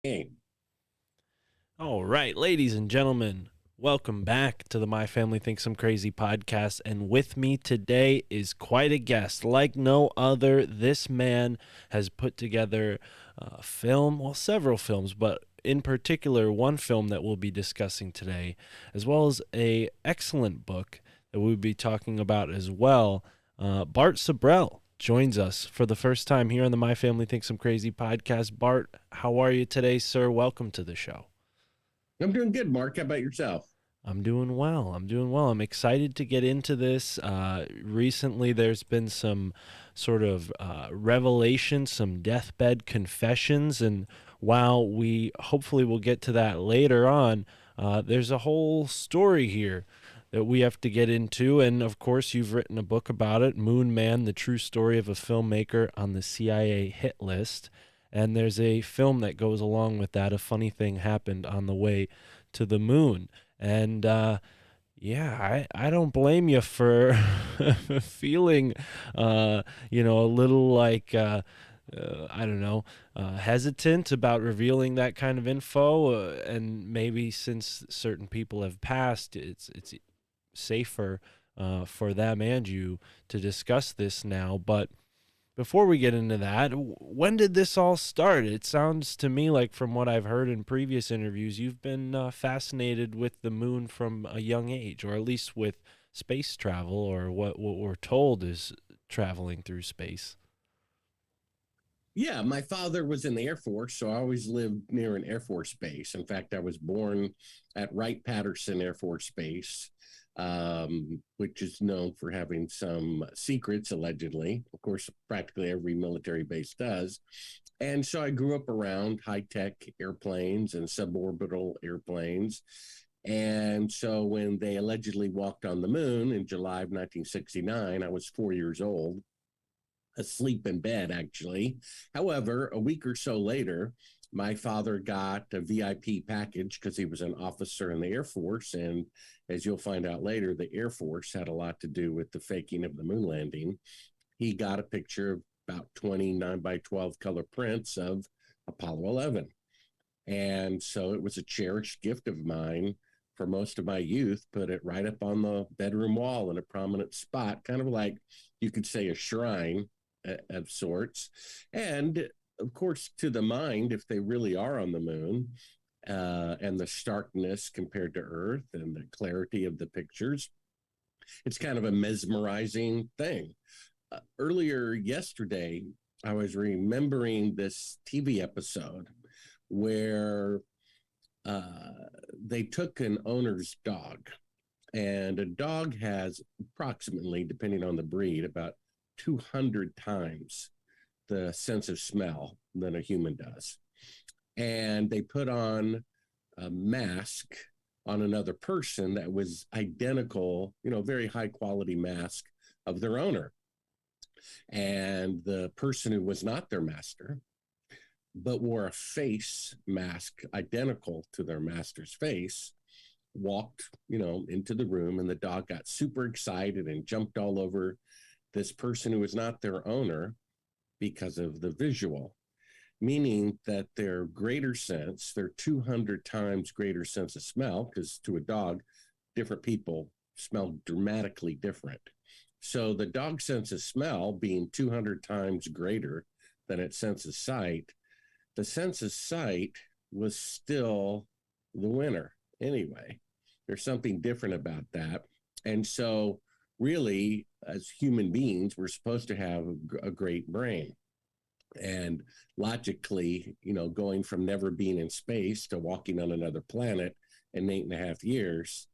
Game. All right, ladies and gentlemen, welcome back to the My Family Thinks I'm Crazy podcast. And with me today is quite a guest, like no other. This man has put together a film, well, several films, but in particular, one film that we'll be discussing today, as well as a excellent book that we'll be talking about as well. Bart Sibrel joins us for the first time here on the My Family Thinks I'm Crazy podcast. Bart, how are you today, sir? Welcome to the show. I'm doing good, Mark. How about yourself? I'm doing well. I'm doing well. I'm excited to get into this. Recently, there's been some sort of revelation, some deathbed confessions, and while we hopefully will get to that later on, there's a whole story here that we have to get into. And of course, you've written a book about it, Moon Man: The True Story of a Filmmaker on the CIA Hit List. And there's a film that goes along with that. A funny thing happened on the way to the moon. And yeah, I don't blame you for feeling, a little like, I don't know, hesitant about revealing that kind of info. And maybe since certain people have passed, it's safer for them and you to discuss this now. But before we get into that, when did this all start? It sounds to me like, from what I've heard in previous interviews, you've been fascinated with the moon from a young age, or at least with space travel, or what we're told is traveling through space. Yeah, my father was in the Air Force, so I always lived near an Air Force base. In fact, I was born at Wright-Patterson Air Force Base, which is known for having some secrets, allegedly. Of course, practically every military base does. And so I grew up around high-tech airplanes and suborbital airplanes. And so when they allegedly walked on the moon in July of 1969, I was 4 years old, asleep in bed, actually. However, a week or so later, my father got a VIP package because he was an officer in the Air Force. And as you'll find out later, the Air Force had a lot to do with the faking of the moon landing. He got a picture of about 29 by 12 color prints of Apollo 11. And so it was a cherished gift of mine for most of my youth, put it right up on the bedroom wall in a prominent spot, kind of like you could say a shrine of sorts. And of course, to the mind, if they really are on the moon, and the starkness compared to Earth and the clarity of the pictures, it's kind of a mesmerizing thing. Earlier yesterday, I was remembering this TV episode where they took an owner's dog, and a dog has approximately, depending on the breed, about 200 times the sense of smell than a human does. And they put on a mask on another person that was identical, very high quality mask of their owner. And the person who was not their master, but wore a face mask identical to their master's face, walked, into the room, and the dog got super excited and jumped all over this person who was not their owner because of the visual, meaning that their greater sense, their 200 times greater sense of smell, because to a dog, different people smell dramatically different. So the dog sense of smell being 200 times greater than its sense of sight, the sense of sight was still the winner anyway. There's something different about that. And so, really, as human beings, we're supposed to have a great brain. And logically, going from never being in space to walking on another planet in 8.5 years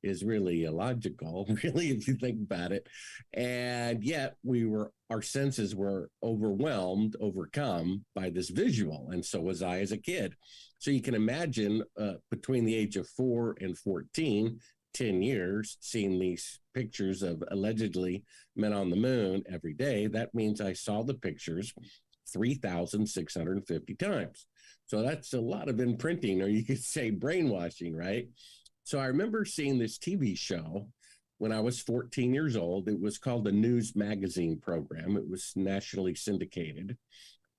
is really illogical, really, if you think about it. And yet our senses were overwhelmed, overcome by this visual. And so was I as a kid. So you can imagine, between the age of 4 and 14, 10 years, seeing these pictures of allegedly men on the moon every day. That means I saw the pictures 3,650 times. So that's a lot of imprinting, or you could say brainwashing, right? So I remember seeing this TV show when I was 14 years old. It was called the News Magazine program. It was nationally syndicated.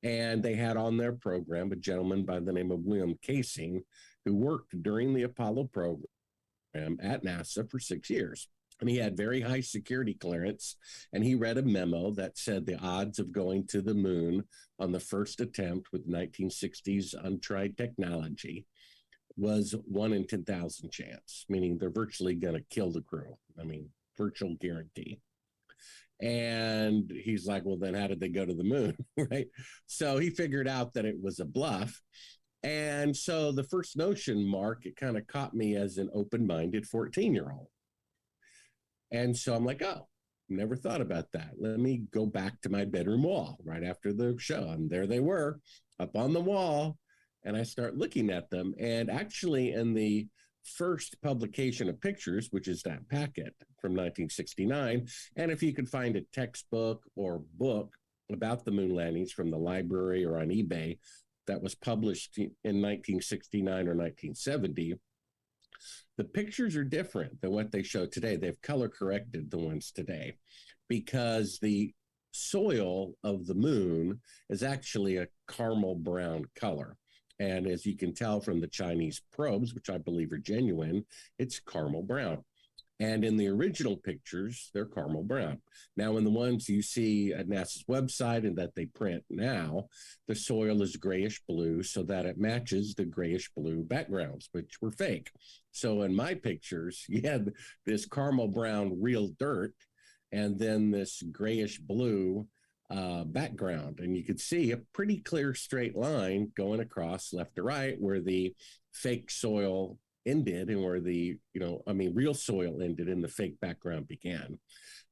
And they had on their program a gentleman by the name of William Casing, who worked during the Apollo program at NASA for 6 years. And he had very high security clearance. And he read a memo that said the odds of going to the moon on the first attempt with 1960s untried technology was 1 in 10,000 chance, meaning they're virtually going to kill the crew. I mean, virtual guarantee. And he's like, well, then how did they go to the moon? Right. So he figured out that it was a bluff. And so the first notion, Mark, it kind of caught me as an open minded 14-year-old. And so I'm like, oh, never thought about that. Let me go back to my bedroom wall right after the show. And there they were up on the wall. And I start looking at them. And actually, in the first publication of pictures, which is that packet from 1969, and if you could find a textbook or book about the moon landings from the library or on eBay that was published in 1969 or 1970, the pictures are different than what they show today. They've color corrected the ones today because the soil of the moon is actually a caramel brown color. And as you can tell from the Chinese probes, which I believe are genuine, it's caramel brown. And in the original pictures, they're caramel brown. Now, in the ones you see at NASA's website and that they print now, the soil is grayish blue so that it matches the grayish blue backgrounds, which were fake. So in my pictures, you had this caramel brown real dirt and then this grayish blue background. And you could see a pretty clear straight line going across left to right where the fake soil ended and where the, real soil ended and the fake background began.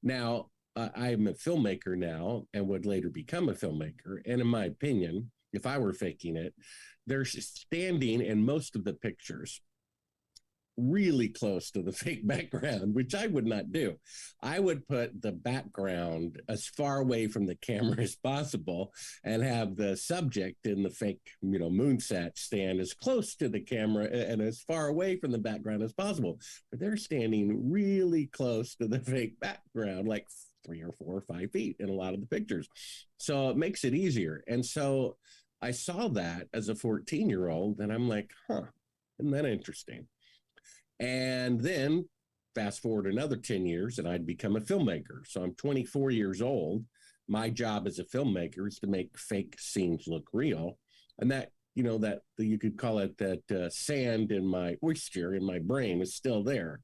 Now, I'm a filmmaker now and would later become a filmmaker. And in my opinion, if I were faking it, they're standing in most of the pictures really close to the fake background, which I would not do. I would put the background as far away from the camera as possible and have the subject in the fake, moonsat stand as close to the camera and as far away from the background as possible. But they're standing really close to the fake background, like 3 or 4 or 5 feet in a lot of the pictures. So it makes it easier. And so I saw that as a 14-year-old and I'm like, isn't that interesting? And then fast forward another 10 years and I'd become a filmmaker. So I'm 24 years old. My job as a filmmaker is to make fake scenes look real. And that, that you could call it that sand in my oyster in my brain is still there.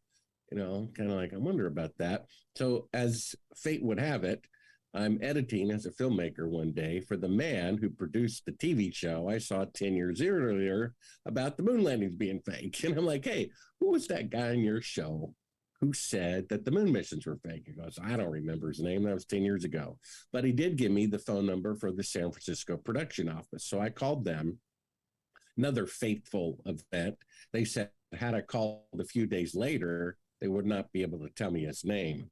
Kind of like, I wonder about that. So as fate would have it, I'm editing as a filmmaker one day for the man who produced the TV show I saw 10 years earlier about the moon landings being fake. And I'm like, hey, who was that guy on your show who said that the moon missions were fake? He goes, I don't remember his name. That was 10 years ago. But he did give me the phone number for the San Francisco production office. So I called them. Another fateful event. They said, had I called a few days later, they would not be able to tell me his name,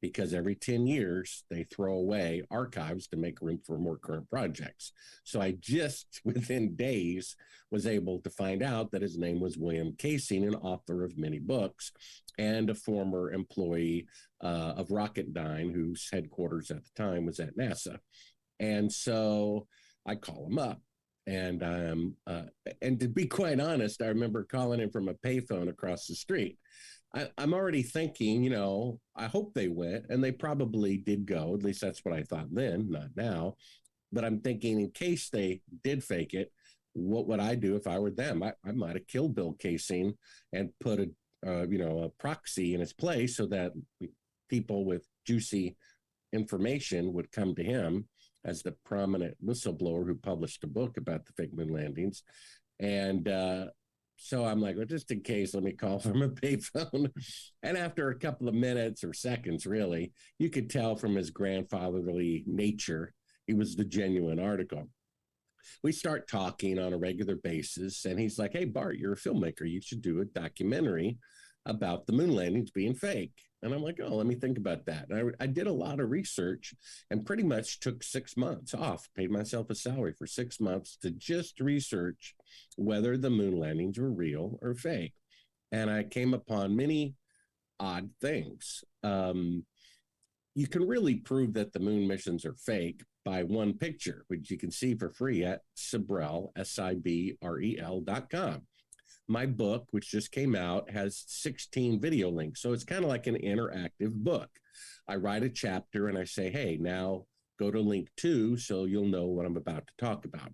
because every 10 years they throw away archives to make room for more current projects. So I just within days was able to find out that his name was William Casing, an author of many books and a former employee of Rocketdyne, whose headquarters at the time was at NASA. And so I call him up. And and to be quite honest, I remember calling him from a payphone across the street. I'm already thinking, I hope they went, and they probably did go. At least that's what I thought then, not now. But I'm thinking, in case they did fake it, what would I do if I were them? I might have killed Bill Casing and put a proxy in his place so that people with juicy information would come to him as the prominent whistleblower who published a book about the fake moon landings. And so I'm like, well, just in case, let me call from a payphone. And after a couple of minutes or seconds, really, you could tell from his grandfatherly nature, he was the genuine article. We start talking on a regular basis, and he's like, hey, Bart, you're a filmmaker. You should do a documentary about the moon landings being fake. And I'm like, oh, let me think about that. And I did a lot of research and pretty much took 6 months off, paid myself a salary for 6 months to just research whether the moon landings were real or fake. And I came upon many odd things. You can really prove that the moon missions are fake by one picture, which you can see for free at Sibrel, Sibrel.com. My book, which just came out, has 16 video links. So it's kind of like an interactive book. I write a chapter and I say, hey, now go to link 2 so you'll know what I'm about to talk about.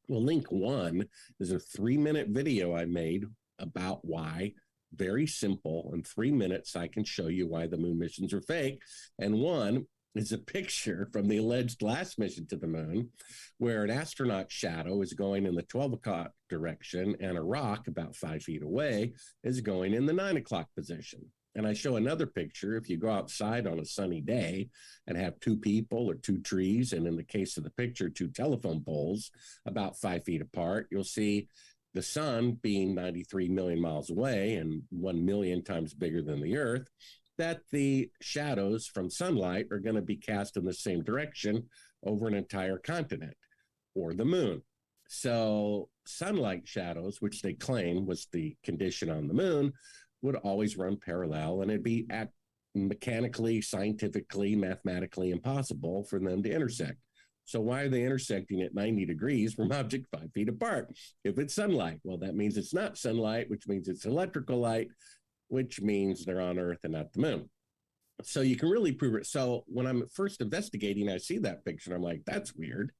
Well, link 1 is a 3-minute video I made about why, very simple. In 3 minutes, I can show you why the moon missions are fake. And 1 is a picture from the alleged last mission to the moon where an astronaut shadow is going in the 12 o'clock direction and a rock about 5 feet away is going in the 9 o'clock position. And I show another picture. If you go outside on a sunny day and have 2 people or 2 trees, and in the case of the picture, 2 telephone poles about 5 feet apart, you'll see the sun being 93 million miles away and 1 million times bigger than the Earth, that the shadows from sunlight are going to be cast in the same direction over an entire continent or the moon. So sunlight shadows, which they claim was the condition on the moon, would always run parallel, and it'd be mechanically, scientifically, mathematically impossible for them to intersect. So why are they intersecting at 90 degrees from object 5 feet apart? If it's sunlight, well, that means it's not sunlight, which means it's electrical light, which means they're on Earth and not the moon. So you can really prove it. So when I'm first investigating, I see that picture and I'm like, that's weird.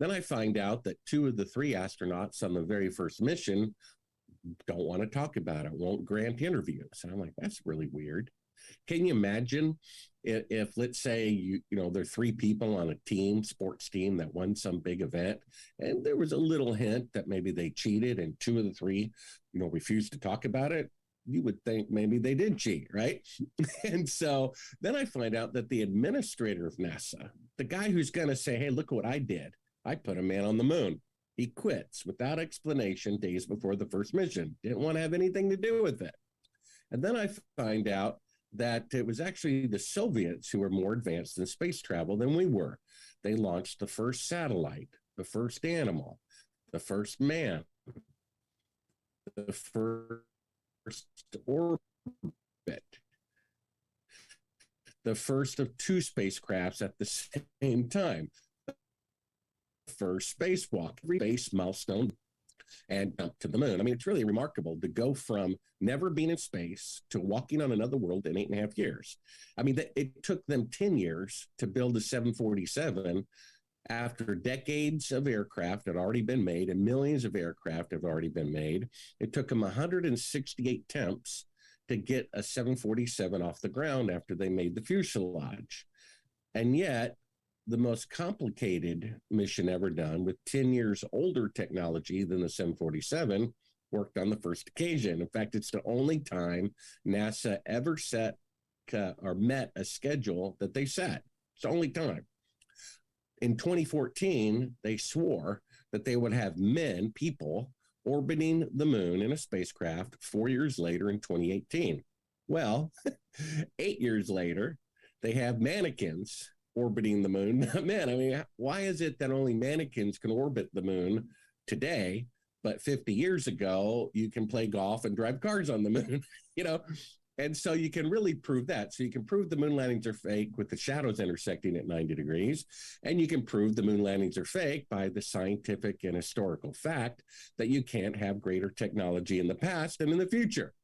Then I find out that 2 of the 3 astronauts on the very first mission don't want to talk about it, won't grant interviews. And I'm like, that's really weird. Can you imagine if let's say, you know, there are 3 people on a team, sports team that won some big event, and there was a little hint that maybe they cheated and 2 of the 3, you know, refused to talk about it. You would think maybe they did cheat, right? And so then I find out that the administrator of NASA, the guy who's going to say, hey, look what I did. I put a man on the moon. He quits without explanation days before the first mission. Didn't want to have anything to do with it. And then I find out that it was actually the Soviets who were more advanced in space travel than we were. They launched the first satellite, the first animal, the first man, the first orbit, the first of 2 spacecrafts at the same time, the first spacewalk, space milestone, and up to the moon. I mean, it's really remarkable to go from never being in space to walking on another world in 8.5 years. I mean, it took them 10 years to build a 747 after decades of aircraft had already been made and millions of aircraft have already been made. It took them 168 attempts to get a 747 off the ground after they made the fuselage. And yet, the most complicated mission ever done with 10 years older technology than the 747 worked on the first occasion. In fact, it's the only time NASA ever set or met a schedule that they set. It's the only time. In 2014, they swore that they would have people, orbiting the moon in a spacecraft 4 years later in 2018. Well, 8 years later, they have mannequins orbiting the moon, not men. I mean, why is it that only mannequins can orbit the moon today, but 50 years ago, you can play golf and drive cars on the moon, you know? And so you can really prove that. So you can prove the moon landings are fake with the shadows intersecting at 90 degrees. And you can prove the moon landings are fake by the scientific and historical fact that you can't have greater technology in the past and in the future.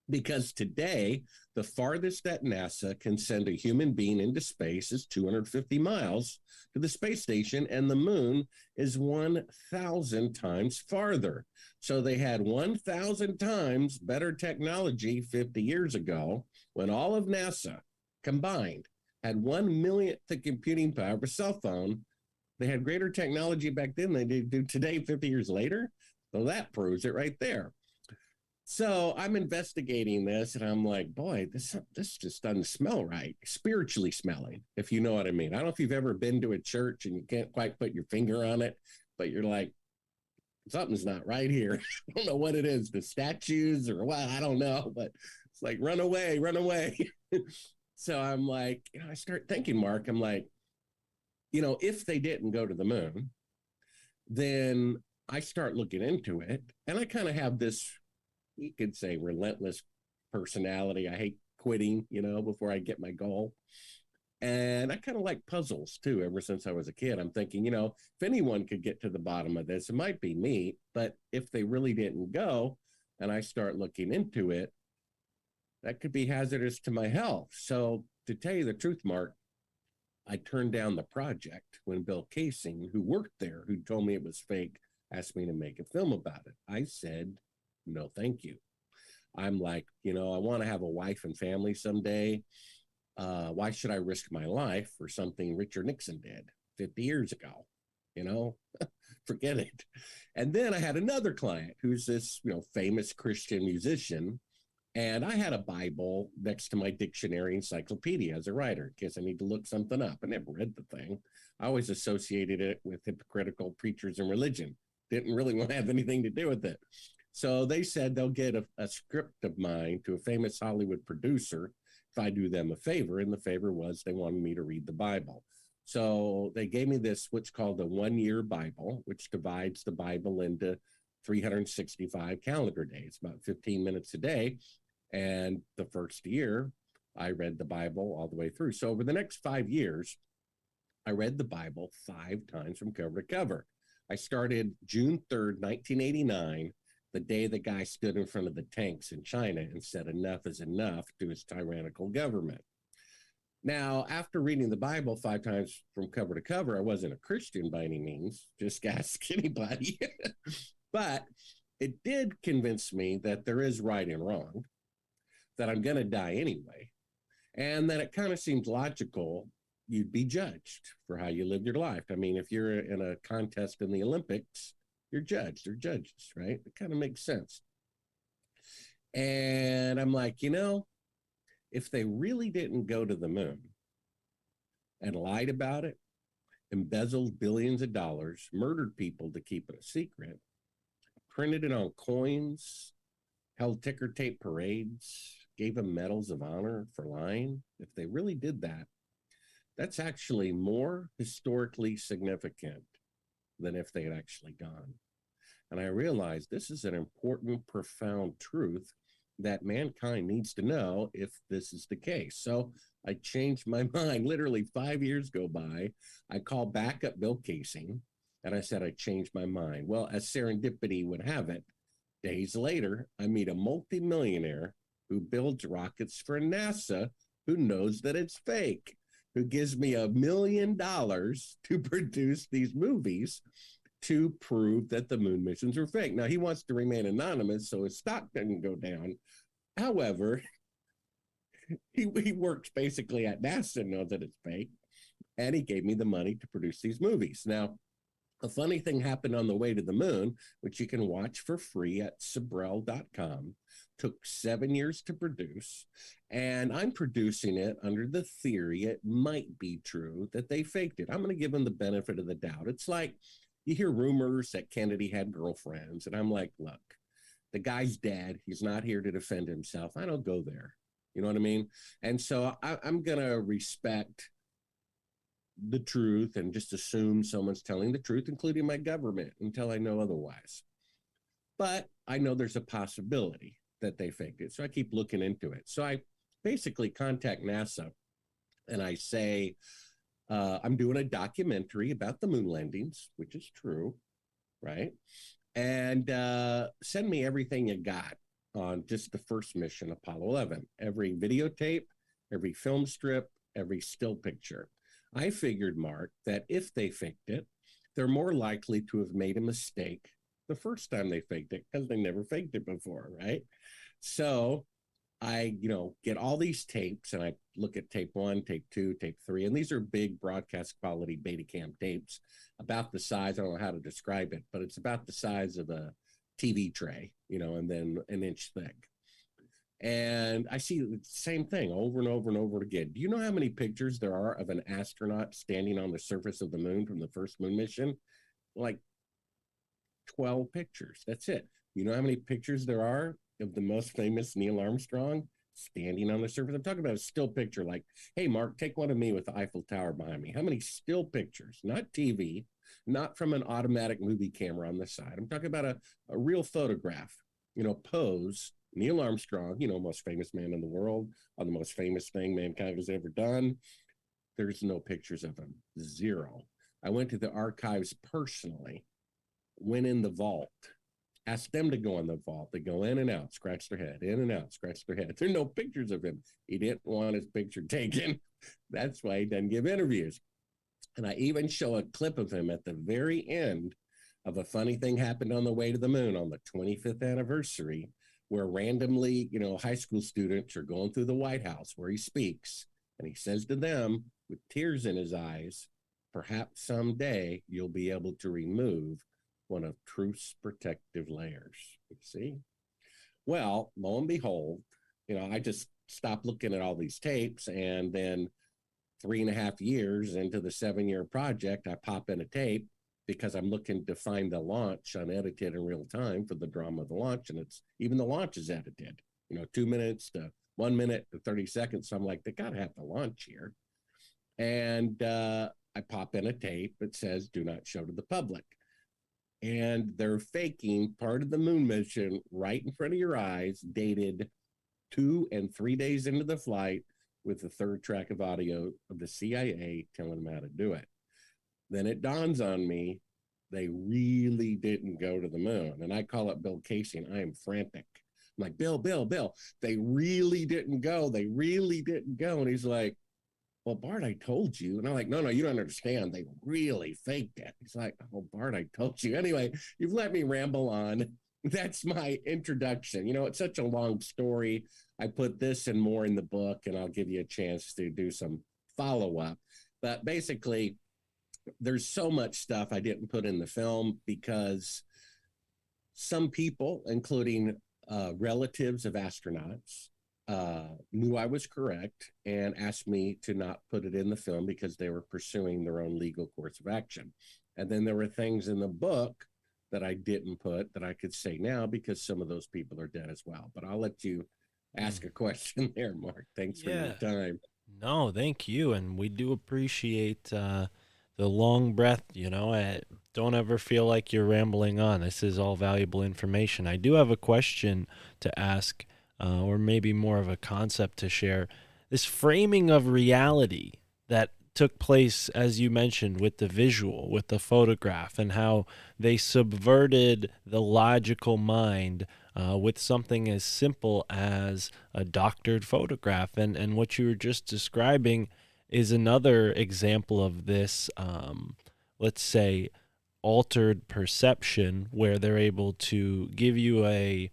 Because today, the farthest that NASA can send a human being into space is 250 miles to the space station, and the moon is 1,000 times farther. So they had 1,000 times better technology 50 years ago when all of NASA combined had 1 millionth the computing power of a cell phone. They had greater technology back then than they do today 50 years later. So that proves it right there. So I'm investigating this and I'm like, boy, this just doesn't smell right, spiritually smelling, if you know what I mean. I don't know if you've ever been to a church and you can't quite put your finger on it, but you're like, something's not right here. I don't know what it is, the statues or what, I don't know, but it's like, run away, run away. So I'm like, you know, I start thinking, Mark, I'm like, you know, if they didn't go to the moon, then I start looking into it. And I kind of have this, you could say, relentless personality. I hate quitting, you know, before I get my goal. And I kind of like puzzles too, ever since I was a kid. I'm thinking, if anyone could get to the bottom of this, it might be me. But if they really didn't go and I start looking into it, that could be hazardous to my health. So, to tell you the truth, Mark, I turned down the project when Bill Casing, who worked there, who told me it was fake, asked me to make a film about it. I said, no, thank you. I'm like, I want to have a wife and family someday. Why should I risk my life for something Richard Nixon did 50 years ago? You know, Forget it. And then I had another client who's this, famous Christian musician. And I had a Bible next to my dictionary encyclopedia as a writer in case I need to look something up. I never read the thing. I always associated it with hypocritical preachers and religion. Didn't really want to have anything to do with it. So they said they'll get a script of mine to a famous Hollywood producer if I do them a favor. And the favor was they wanted me to read the Bible. So they gave me this, what's called a 1-year Bible, which divides the Bible into 365 calendar days, about 15 minutes a day. And the first year, I read the Bible all the way through. So over the next 5 years, I read the Bible 5 times from cover to cover. I started June 3rd, 1989, the day the guy stood in front of the tanks in China and said enough is enough to his tyrannical government. Now, after reading the Bible 5 times from cover to cover, I wasn't a Christian by any means, just ask anybody. But it did convince me that there is right and wrong, that I'm going to die anyway, and that it kind of seems logical you'd be judged for how you lived your life. I mean, if you're in a contest in the Olympics, you're judged or judges, right? It kind of makes sense. And I'm like, if they really didn't go to the moon and lied about it, embezzled billions of dollars, murdered people to keep it a secret, printed it on coins, held ticker tape parades, gave them medals of honor for lying, if they really did that, that's actually more historically significant than if they had actually gone. And I realized this is an important, profound truth that mankind needs to know if this is the case. So I changed my mind. Literally 5 years go by. I call back up Bill Casing and I said, I changed my mind. Well, as serendipity would have it, days later, I meet a multimillionaire who builds rockets for NASA who knows that it's fake, who gives me $1 million to produce these movies to prove that the moon missions are fake. Now, he wants to remain anonymous so his stock doesn't go down. However, he works basically at NASA and knows that it's fake, and he gave me the money to produce these movies. Now, a funny thing happened on the way to the moon, which you can watch for free at Sibrel.com. Took 7 years to produce, and I'm producing it under the theory it might be true that they faked it. I'm going to give them the benefit of the doubt. It's like you hear rumors that Kennedy had girlfriends, and I'm like, look, the guy's dead. He's not here to defend himself. I don't go there. You know what I mean? And so I'm going to respect the truth and just assume someone's telling the truth, including my government, until I know otherwise. But I know there's a possibility that they faked it. So I keep looking into it. So I basically contact NASA and I say, I'm doing a documentary about the moon landings, which is true, right? And send me everything you got on just the first mission, Apollo 11. Every videotape, every film strip, every still picture. I figured, Mark, that if they faked it, they're more likely to have made a mistake the first time they faked it because they never faked it before, right? So I, get all these tapes and I look at tape 1, tape 2, tape 3, and these are big broadcast quality Betacam tapes about the size, I don't know how to describe it, but it's about the size of a TV tray, and then an inch thick. And I see the same thing over and over and over again. Do you know how many pictures there are of an astronaut standing on the surface of the moon from the first moon mission? Like 12 pictures. That's it. You know how many pictures there are of the most famous Neil Armstrong standing on the surface? I'm talking about a still picture like, hey, Mark, take one of me with the Eiffel Tower behind me. How many still pictures? Not TV, not from an automatic movie camera on the side. I'm talking about a real photograph, pose. Neil Armstrong, most famous man in the world, on the most famous thing mankind has ever done. There's no pictures of him. Zero. I went to the archives personally, went in the vault, asked them to go in the vault. They go in and out, scratch their head, in and out, scratch their head. There are no pictures of him. He didn't want his picture taken. That's why he doesn't give interviews. And I even show a clip of him at the very end of a funny thing happened on the way to the moon on the 25th anniversary, where randomly, high school students are going through the White House where he speaks. And he says to them with tears in his eyes, perhaps someday you'll be able to remove one of truth's protective layers. You see? Well, lo and behold, I just stopped looking at all these tapes, and then 3.5 years into the 7-year project, I pop in a tape because I'm looking to find the launch unedited in real time for the drama of the launch. And it's even the launch is edited, 2 minutes to 1 minute to 30 seconds. So I'm like, they got to have the launch here. And I pop in a tape that says, do not show to the public. And they're faking part of the moon mission right in front of your eyes, dated 2 and 3 days into the flight, with the third track of audio of the CIA telling them how to do it. Then it dawns on me, they really didn't go to the moon. And I call up Bill Casey, and I am frantic. I'm like, Bill, they really didn't go. They really didn't go. And he's like, well, Bart, I told you. And I'm like, no, you don't understand. They really faked it. He's like, oh, Bart, I told you. Anyway, you've let me ramble on. That's my introduction. It's such a long story. I put this and more in the book, and I'll give you a chance to do some follow-up. But basically, there's so much stuff I didn't put in the film because some people, including relatives of astronauts, knew I was correct and asked me to not put it in the film because they were pursuing their own legal course of action. And then there were things in the book that I didn't put that I could say now because some of those people are dead as well. But I'll let you ask a question there, Mark. Thanks for your time. No, thank you. And we do appreciate the long breath. I don't ever feel like you're rambling on. This is all valuable information. I do have a question to ask, or maybe more of a concept to share. This framing of reality that took place, as you mentioned, with the visual, with the photograph, and how they subverted the logical mind with something as simple as a doctored photograph. And what you were just describing is another example of this, let's say, altered perception, where they're able to give you a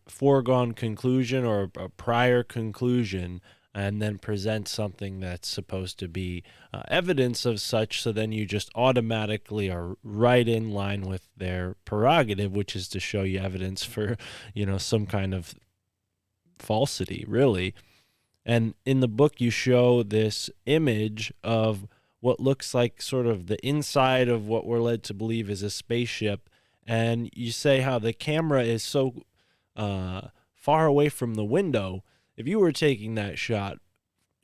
foregone conclusion or a prior conclusion, and then present something that's supposed to be evidence of such, so then you just automatically are right in line with their prerogative, which is to show you evidence for, some kind of falsity, really. And in the book, you show this image of what looks like sort of the inside of what we're led to believe is a spaceship, and you say how the camera is so far away from the window. If you were taking that shot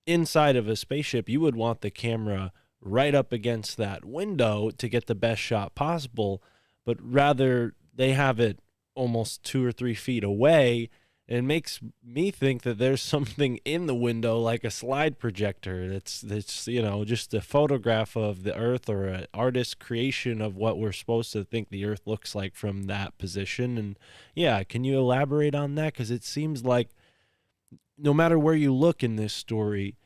inside of a spaceship, you would want the camera right up against that window to get the best shot possible, but rather they have it almost 2 or 3 feet away. It makes me think that there's something in the window, like a slide projector that's just a photograph of the Earth, or an artist's creation of what we're supposed to think the Earth looks like from that position. And yeah, can you elaborate on that? Because it seems like no matter where you look in this story,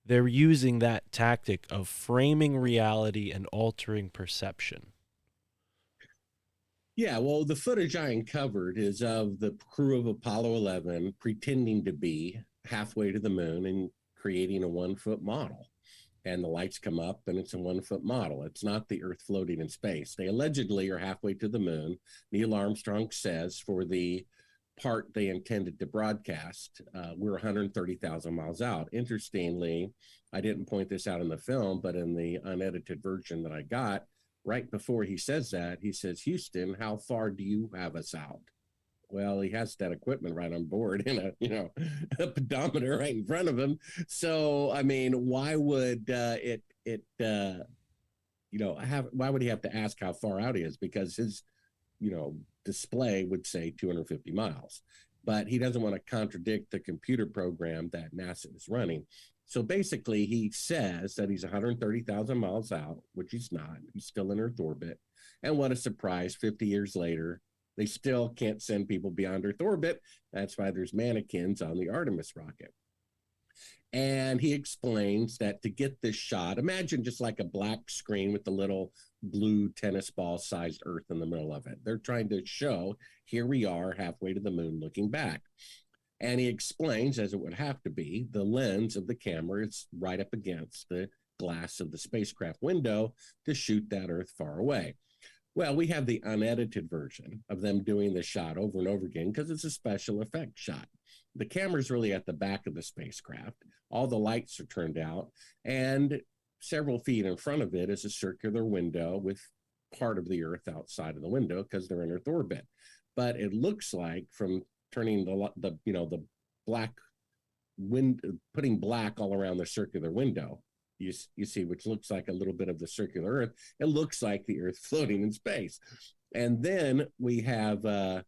they're using that tactic of framing reality and altering perception. Yeah, well, the footage I uncovered is of the crew of Apollo 11 pretending to be halfway to the moon and creating a 1-foot model. And the lights come up and it's a 1-foot model. It's not the Earth floating in space. They allegedly are halfway to the moon. Neil Armstrong says for the part they intended to broadcast, we're 130,000 miles out. Interestingly, I didn't point this out in the film, but in the unedited version that I got, right before he says that, he says, Houston, how far do you have us out? Well, he has that equipment right on board and a pedometer right in front of him. So, I mean, why would why would he have to ask how far out he is? Because his, display would say 250 miles, but he doesn't want to contradict the computer program that NASA is running. So basically, he says that he's 130,000 miles out, which he's not. He's still in Earth orbit. And what a surprise, 50 years later, they still can't send people beyond Earth orbit. That's why there's mannequins on the Artemis rocket. And he explains that to get this shot, imagine just like a black screen with the little blue tennis ball sized Earth in the middle of it. They're trying to show here we are halfway to the moon looking back. And he explains, as it would have to be, the lens of the camera is right up against the glass of the spacecraft window to shoot that Earth far away. Well, we have the unedited version of them doing the shot over and over again because it's a special effect shot. The camera's really at the back of the spacecraft. All the lights are turned out, and several feet in front of it is a circular window with part of the Earth outside of the window because they're in Earth orbit. But it looks like from turning the black wind, putting black all around the circular window, you see, which looks like a little bit of the circular Earth. It looks like the Earth floating in space. And then we have the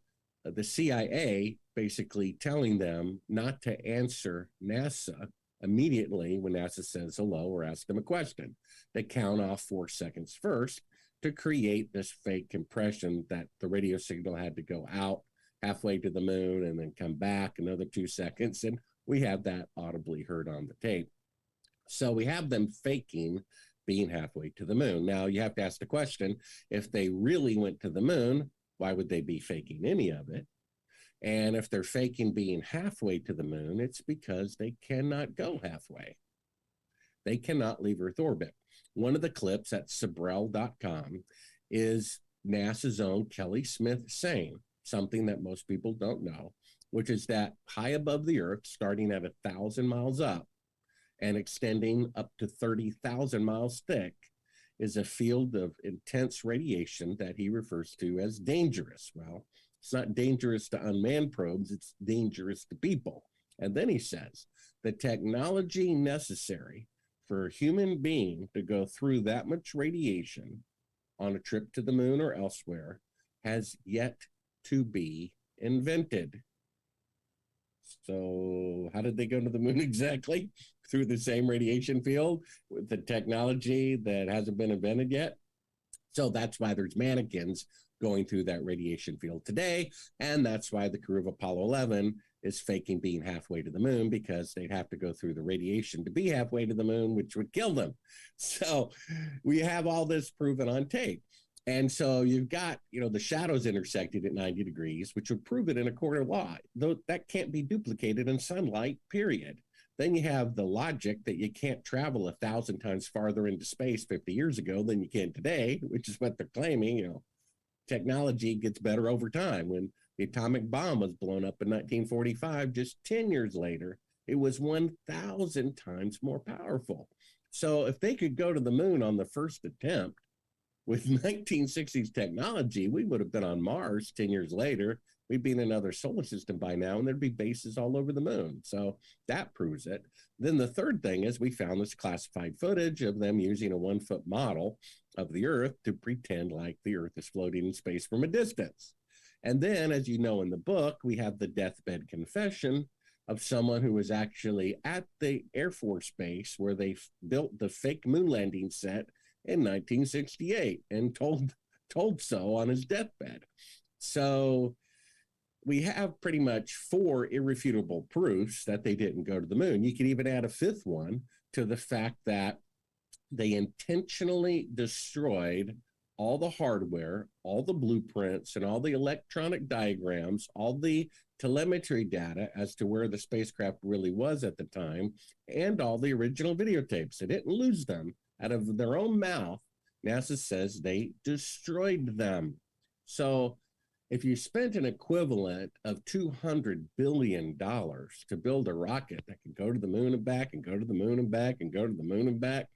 CIA basically telling them not to answer NASA immediately when NASA says hello or ask them a question. They count off 4 seconds first to create this fake impression that the radio signal had to go out halfway to the moon and then come back another 2 seconds. And we have that audibly heard on the tape. So we have them faking being halfway to the moon. Now you have to ask the question, if they really went to the moon, why would they be faking any of it? And if they're faking being halfway to the moon, it's because they cannot go halfway. They cannot leave Earth orbit. One of the clips at Sibrel.com is NASA's own Kelly Smith saying something that most people don't know, which is that high above the Earth, starting at 1,000 miles up and extending up to 30,000 miles thick, is a field of intense radiation that he refers to as dangerous. Well, it's not dangerous to unmanned probes, it's dangerous to people. And then he says, the technology necessary for a human being to go through that much radiation on a trip to the moon or elsewhere has yet to be invented. So how did they go to the moon exactly? Through the same radiation field with the technology that hasn't been invented yet. So that's why there's mannequins going through that radiation field today. And that's why the crew of Apollo 11 is faking being halfway to the moon, because they'd have to go through the radiation to be halfway to the moon, which would kill them. So we have all this proven on tape. And so you've got, the shadows intersected at 90 degrees, which would prove it in a court of law, though that can't be duplicated in sunlight, period. Then you have the logic that you can't travel 1,000 times farther into space 50 years ago than you can today, which is what they're claiming. Technology gets better over time. When the atomic bomb was blown up in 1945, just 10 years later, it was 1,000 times more powerful. So if they could go to the moon on the first attempt with 1960s technology, we would have been on Mars 10 years later. We'd be in another solar system by now, and there'd be bases all over the moon. So that proves it. Then the third thing is we found this classified footage of them using a 1-foot model of the Earth to pretend like the Earth is floating in space from a distance. And then, as you know in the book, we have the deathbed confession of someone who was actually at the Air Force Base where they built the fake moon landing set in 1968 and told so on his deathbed. So we have pretty much 4 irrefutable proofs that they didn't go to the moon. You could even add a 5th one to the fact that they intentionally destroyed all the hardware, all the blueprints, and all the electronic diagrams, all the telemetry data as to where the spacecraft really was at the time, and all the original videotapes. They didn't lose them. Out of their own mouth, NASA says they destroyed them. So if you spent an equivalent of $200 billion to build a rocket that can go to the moon and back and go to the moon and back and go to the moon and back,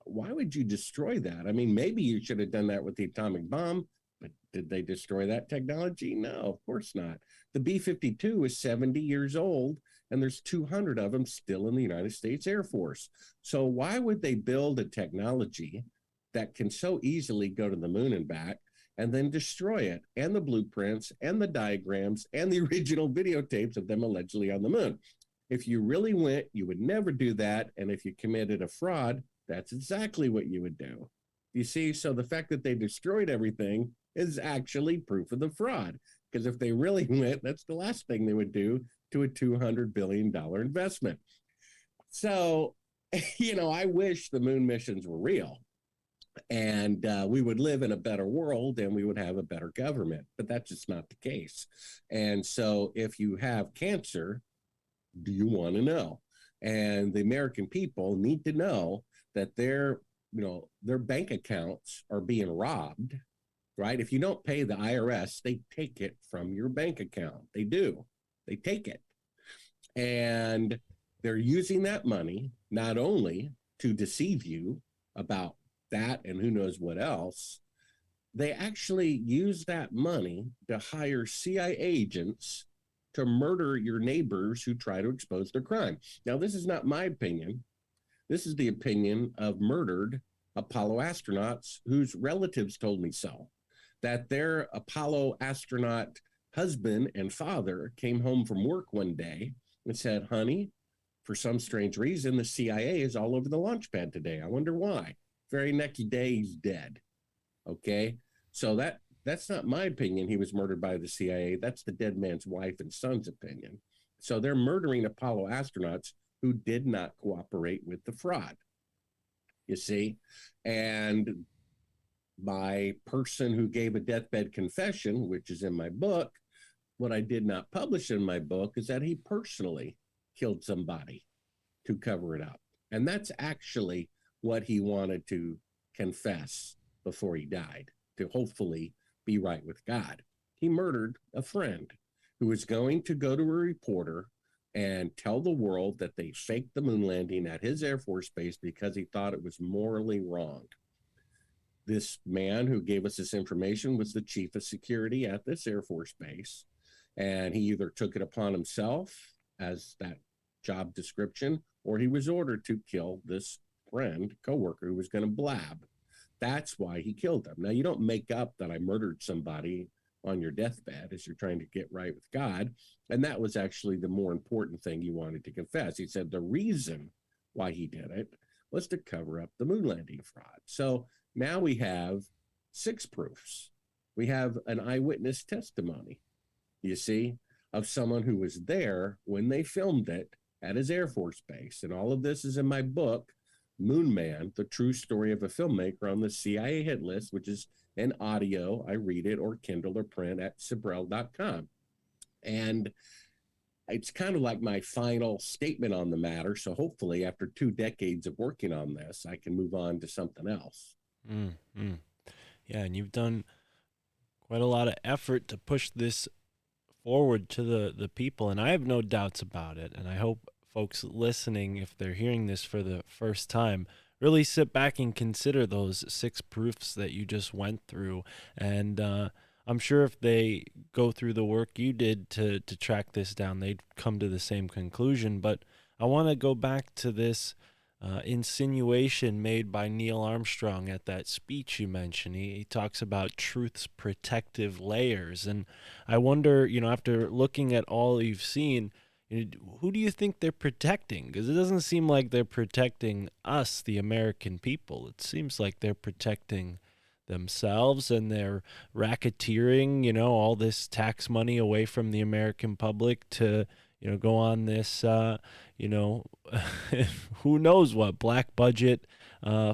why would you destroy that? I mean, maybe you should have done that with the atomic bomb, but did they destroy that technology? No, of course not. The B-52 is 70 years old, and there's 200 of them still in the United States Air Force. So why would they build a technology that can so easily go to the moon and back and then destroy it, and the blueprints and the diagrams and the original videotapes of them allegedly on the moon? If you really went, you would never do that. And if you committed a fraud, that's exactly what you would do. You see, so the fact that they destroyed everything is actually proof of the fraud. Because if they really went, that's the last thing they would do to a $200 billion investment. So, I wish the moon missions were real and we would live in a better world and we would have a better government. But that's just not the case. And so, if you have cancer, do you want to know? And the American people need to know that their bank accounts are being robbed, right? If you don't pay the IRS, they take it from your bank account. They do. They take it. And they're using that money not only to deceive you about that and who knows what else, they actually use that money to hire CIA agents to murder your neighbors who try to expose their crime. Now, this is not my opinion. This is the opinion of murdered Apollo astronauts whose relatives told me so, that their Apollo astronaut husband and father came home from work one day and said, honey, for some strange reason, the CIA is all over the launch pad today. I wonder why. Very next day, he's dead. Okay. So that's not my opinion. He was murdered by the CIA. That's the dead man's wife and son's opinion. So they're murdering Apollo astronauts who did not cooperate with the fraud. You see? And my person who gave a deathbed confession, which is in my book, what I did not publish in my book is that he personally killed somebody to cover it up. And that's actually what he wanted to confess before he died, to hopefully be right with God. He murdered a friend who was going to go to a reporter and tell the world that they faked the moon landing at his Air Force base because he thought it was morally wrong. This man who gave us this information was the chief of security at this Air Force base. And he either took it upon himself as that job description, or he was ordered to kill this friend, coworker who was going to blab. That's why he killed them. Now, you don't make up that I murdered somebody on your deathbed as you're trying to get right with God. And that was actually the more important thing you wanted to confess. He said the reason why he did it was to cover up the moon landing fraud. So now we have 6 proofs. We have an eyewitness testimony, you see, of someone who was there when they filmed it at his Air Force base. And all of this is in my book, Moon Man, the true story of a filmmaker on the CIA hit list, which is an audio. I read it or Kindle or print at Sibrel.com. And it's kind of like my final statement on the matter. So hopefully after 2 decades of working on this, I can move on to something else. Mm-hmm. Yeah, and you've done quite a lot of effort to push this forward to the people, and I have no doubts about it. And I hope folks listening, if they're hearing this for the first time, really sit back and consider those 6 proofs that you just went through. And I'm sure if they go through the work you did to track this down, they'd come to the same conclusion. But I want to go back to this insinuation made by Neil Armstrong at that speech you mentioned. He talks about truth's protective layers. And I wonder, after looking at all you've seen, who do you think they're protecting? Because it doesn't seem like they're protecting us, the American people. It seems like they're protecting themselves, and they're racketeering, all this tax money away from the American public to, go on this, who knows what black budget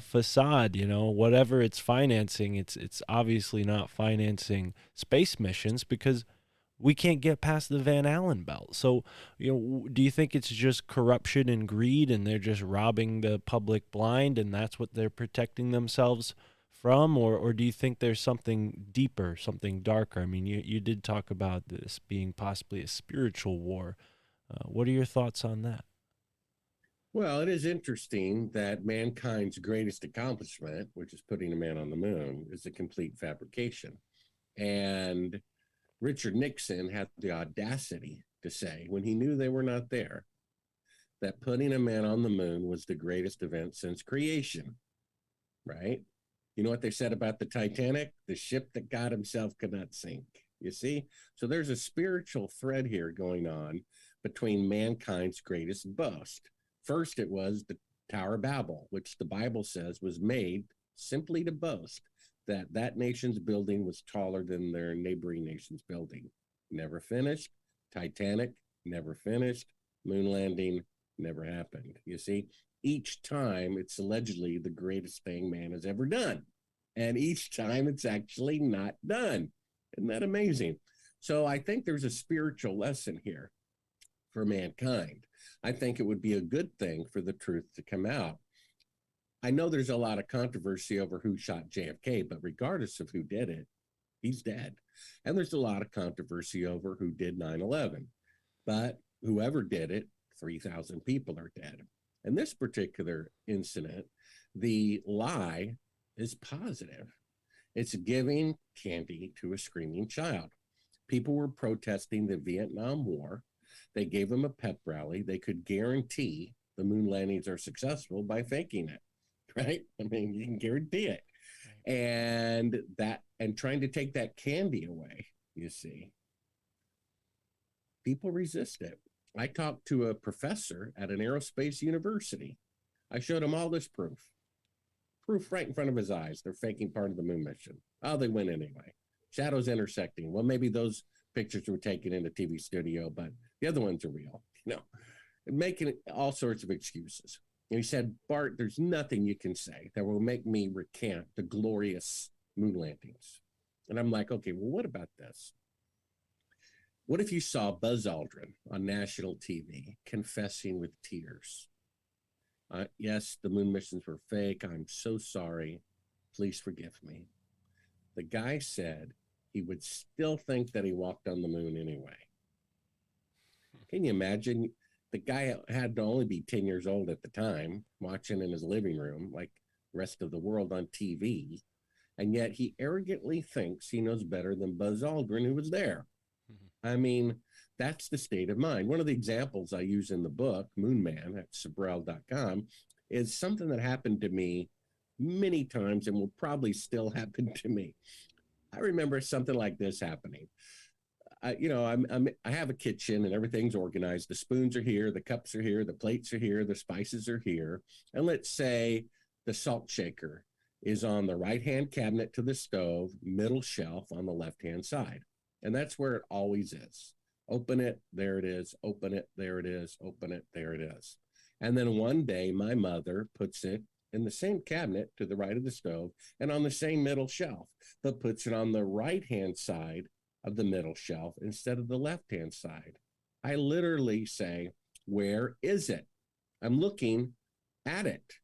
facade, whatever it's financing. It's obviously not financing space missions because we can't get past the Van Allen belt. So, do you think it's just corruption and greed, and they're just robbing the public blind, and that's what they're protecting themselves from? Or do you think there's something deeper, something darker? I mean, you did talk about this being possibly a spiritual war. What are your thoughts on that? Well, it is interesting that mankind's greatest accomplishment, which is putting a man on the moon, is a complete fabrication. And Richard Nixon had the audacity to say, when he knew they were not there, that putting a man on the moon was the greatest event since creation, right? You know what they said about the Titanic? The ship that God himself could not sink. You see? So there's a spiritual thread here going on between mankind's greatest boast. First, it was the Tower of Babel, which the Bible says was made simply to boast that that nation's building was taller than their neighboring nation's building. Never finished. Titanic, never finished. Moon landing, never happened. You see, each time it's allegedly the greatest thing man has ever done. And each time it's actually not done. Isn't that amazing? So I think there's a spiritual lesson here for mankind. I think it would be a good thing for the truth to come out. I know there's a lot of controversy over who shot JFK, but regardless of who did it, he's dead. And there's a lot of controversy over who did 9/11. But whoever did it, 3,000 people are dead. In this particular incident, the lie is positive. It's giving candy to a screaming child. People were protesting the Vietnam War. They gave them a pep rally. They could guarantee the moon landings are successful by faking it, right? I mean, you can guarantee it. And trying to take that candy away, you see, people resist it. I talked to a professor at an aerospace university. I showed him all this proof right in front of his eyes. They're faking part of the moon mission. Oh, they went anyway. Shadows intersecting. Well, maybe those pictures were taken in a TV studio, but the other ones are real, making all sorts of excuses. And he said, Bart, there's nothing you can say that will make me recant the glorious moon landings. And I'm like, okay, well, what about this? What if you saw Buzz Aldrin on national TV confessing with tears? Yes, the moon missions were fake. I'm so sorry. Please forgive me. The guy said he would still think that he walked on the moon anyway. Can you imagine? The guy had to only be 10 years old at the time, watching in his living room like the rest of the world on TV. And yet he arrogantly thinks he knows better than Buzz Aldrin, who was there. I mean, that's the state of mind. One of the examples I use in the book, Moon Man at Sibrel.com, is something that happened to me many times and will probably still happen to me. I remember something like this happening. I have a kitchen and everything's organized. The spoons are here, the cups are here, the plates are here, the spices are here. And let's say the salt shaker is on the right-hand cabinet to the stove, middle shelf on the left-hand side. And that's where it always is. Open it, there it is. Open it, there it is. Open it, there it is. And then one day, my mother puts it in the same cabinet to the right of the stove and on the same middle shelf, but puts it on the right-hand side of the middle shelf instead of the left-hand side. I literally say, where is it? I'm looking at it,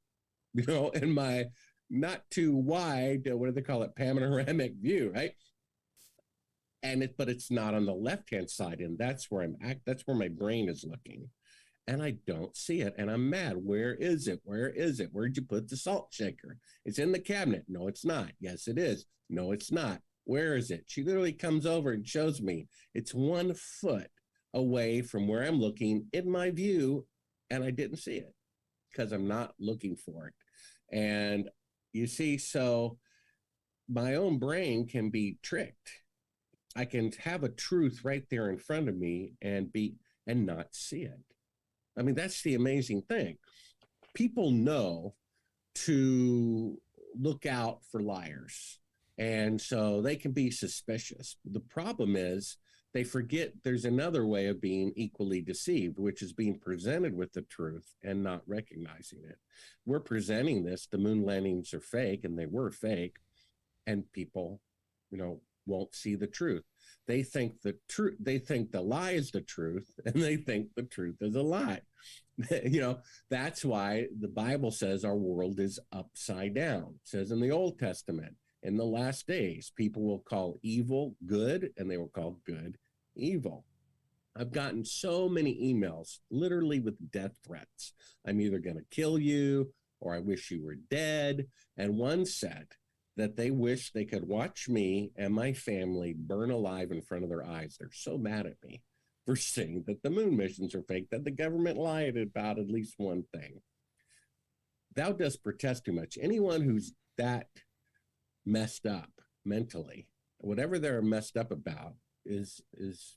in my not too wide, what do they call it, panoramic view, right? But it's not on the left-hand side, and that's where that's where my brain is looking. And I don't see it, and I'm mad. Where is it? Where is it? Where'd you put the salt shaker? It's in the cabinet. No, it's not. Yes, it is. No, it's not. Where is it? She literally comes over and shows me. It's 1 foot away from where I'm looking in my view, and I didn't see it because I'm not looking for it. And you see, so my own brain can be tricked. I can have a truth right there in front of me and not see it. I mean, that's the amazing thing. People know to look out for liars, and so they can be suspicious. The problem is they forget there's another way of being equally deceived, which is being presented with the truth and not recognizing it. We're presenting this, the moon landings are fake, and they were fake, and people, won't see the truth. They think the lie is the truth, and they think the truth is a lie. That's why the Bible says our world is upside down. It says in the Old Testament, in the last days, people will call evil good, and they will call good evil. I've gotten so many emails, literally with death threats. I'm either going to kill you, or I wish you were dead. And one said that they wish they could watch me and my family burn alive in front of their eyes. They're so mad at me for saying that the moon missions are fake, that the government lied about at least one thing. Thou dost protest too much. Anyone who's that messed up mentally, whatever they're messed up about is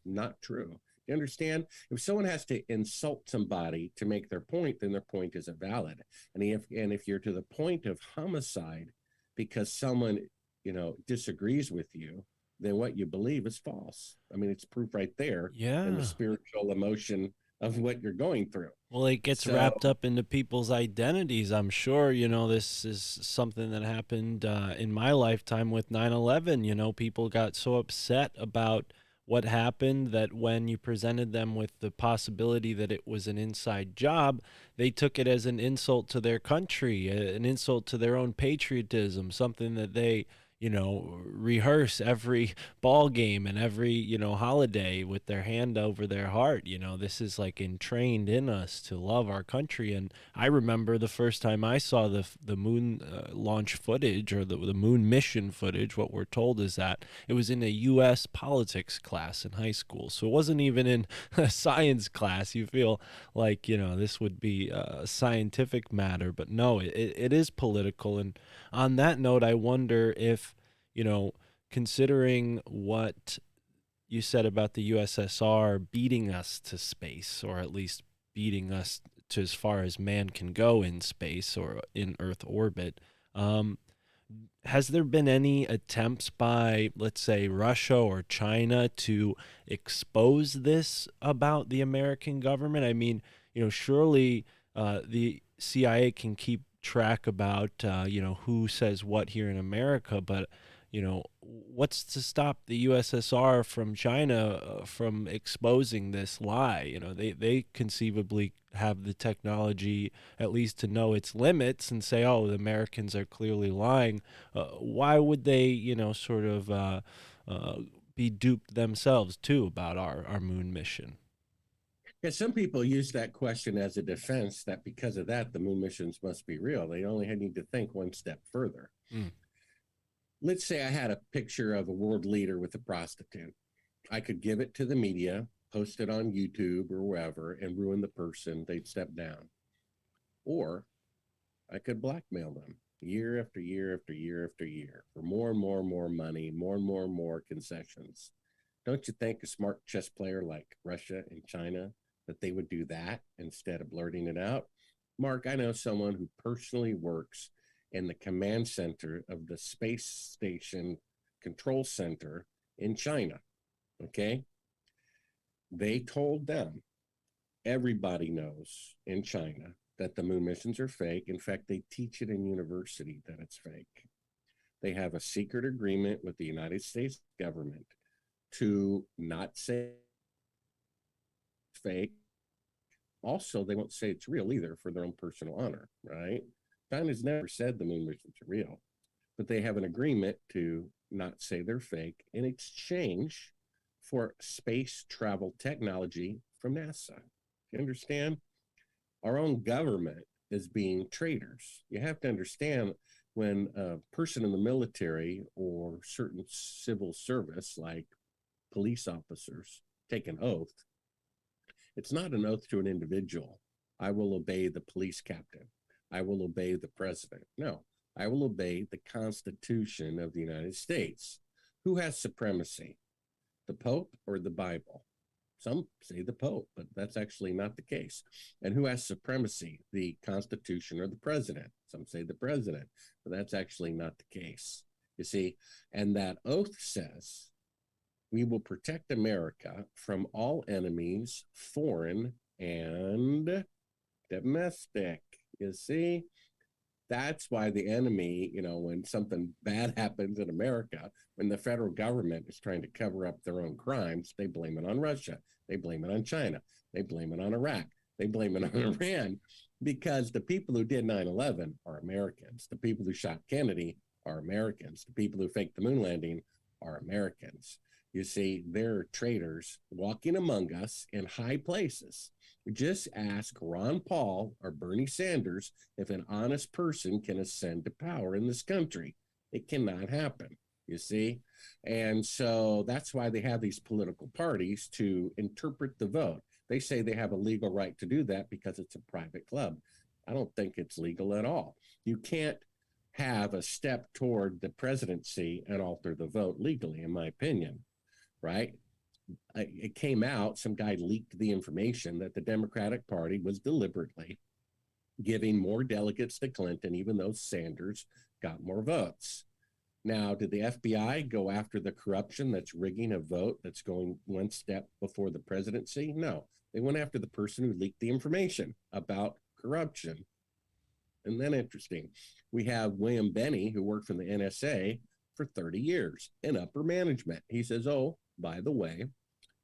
not true. You understand? If someone has to insult somebody to make their point, then their point isn't valid. And if you're to the point of homicide because someone, disagrees with you, then what you believe is false. I mean, it's proof right there in the Yeah. spiritual emotion of what you're going through. Well, it gets So, wrapped up into people's identities. I'm sure, this is something that happened in my lifetime with 9/11. People got so upset about what happened that when you presented them with the possibility that it was an inside job, they took it as an insult to their country, an insult to their own patriotism, something that they, rehearse every ball game and every holiday with their hand over their heart. This is like entrained in us to love our country. And I remember the first time I saw the moon launch footage, or the moon mission footage. What we're told is that it was in a U.S. politics class in high school, so it wasn't even in a science class. You feel like this would be a scientific matter, but no, it is political. And on that note, I wonder if, considering what you said about the USSR beating us to space, or at least beating us to as far as man can go in space or in Earth orbit, um, has there been any attempts by, let's say, Russia or China to expose this about the American government? I mean, surely the CIA can keep track about, who says what here in America, but what's to stop the USSR from China from exposing this lie? They conceivably have the technology at least to know its limits and say, oh, the Americans are clearly lying. Why would they, sort of uh, be duped themselves too about our moon mission? yeah, some people use that question as a defense that because of that, the moon missions must be real. They only need to think one step further. Mm. Let's say I had a picture of a world leader with a prostitute. I could give it to the media, post it on YouTube or wherever, and ruin the person. They'd step down. Or I could blackmail them year after year after year after year for more and more and more money, more and more and more concessions. Don't you think a smart chess player like Russia and China that they would do that instead of blurting it out? Mark, I know someone who personally works in the command center of the space station control center in China. Okay. They told them everybody knows in China that the moon missions are fake. In fact, they teach it in university that it's fake. They have a secret agreement with the United States government to not say it's fake. Also, they won't say it's real either for their own personal honor, right? China's never said the moon missions are real, but they have an agreement to not say they're fake in exchange for space travel technology from NASA. You understand? Our own government is being traitors. You have to understand when a person in the military or certain civil service, like police officers, take an oath, it's not an oath to an individual. I will obey the police captain. I will obey the president. No, I will obey the Constitution of the United States. Who has supremacy, the Pope or the Bible? Some say the Pope, but that's actually not the case. And who has supremacy, the Constitution or the president? Some say the president, but that's actually not the case. You see, and that oath says we will protect America from all enemies, foreign and domestic. You see, that's why the enemy, when something bad happens in America, when the federal government is trying to cover up their own crimes, they blame it on Russia. They blame it on China. They blame it on Iraq. They blame it on Iran because the people who did 9/11 are Americans. The people who shot Kennedy are Americans. The people who faked the moon landing are Americans. You see, they're traitors walking among us in high places. Just ask Ron Paul or Bernie Sanders if an honest person can ascend to power in this country. It cannot happen, you see? And so that's why they have these political parties to interpret the vote. They say they have a legal right to do that because it's a private club. I don't think it's legal at all. You can't have a step toward the presidency and alter the vote legally, in my opinion, right? it came out, some guy leaked the information that the Democratic Party was deliberately giving more delegates to Clinton, even though Sanders got more votes. Now, did the FBI go after the corruption that's rigging a vote that's going one step before the presidency? No, they went after the person who leaked the information about corruption. And then interesting, we have William Benny, who worked for the NSA for 30 years in upper management. He says, oh, by the way,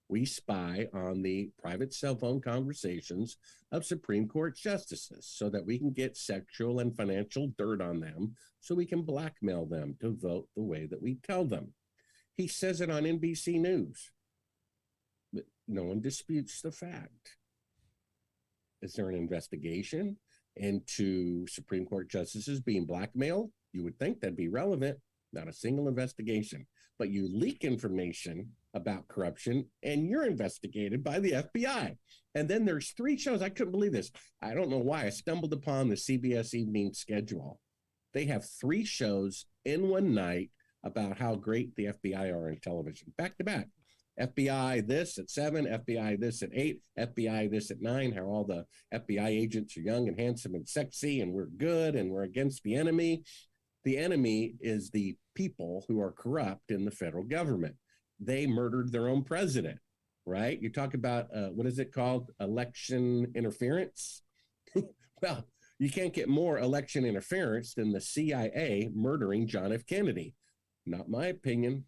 we spy on the private cell phone conversations of Supreme Court justices so that we can get sexual and financial dirt on them so we can blackmail them to vote the way that we tell them. He says it on NBC News, but no one disputes the fact. Is there an investigation into Supreme Court justices being blackmailed? You would think that'd be relevant. Not a single investigation. But you leak information about corruption and you're investigated by the FBI. And then there's 3 shows. I couldn't believe this. I don't know why. I stumbled upon the CBS evening schedule. They have 3 shows in one night about how great the FBI are in television, back to back. FBI this at 7, FBI this at 8, FBI this at 9, how all the FBI agents are young and handsome and sexy and we're good and we're against the enemy. The enemy is the people who are corrupt in the federal government. They murdered their own president, right? You talk about, what is it called? Election interference. Well, you can't get more election interference than the CIA murdering John F. Kennedy. Not my opinion.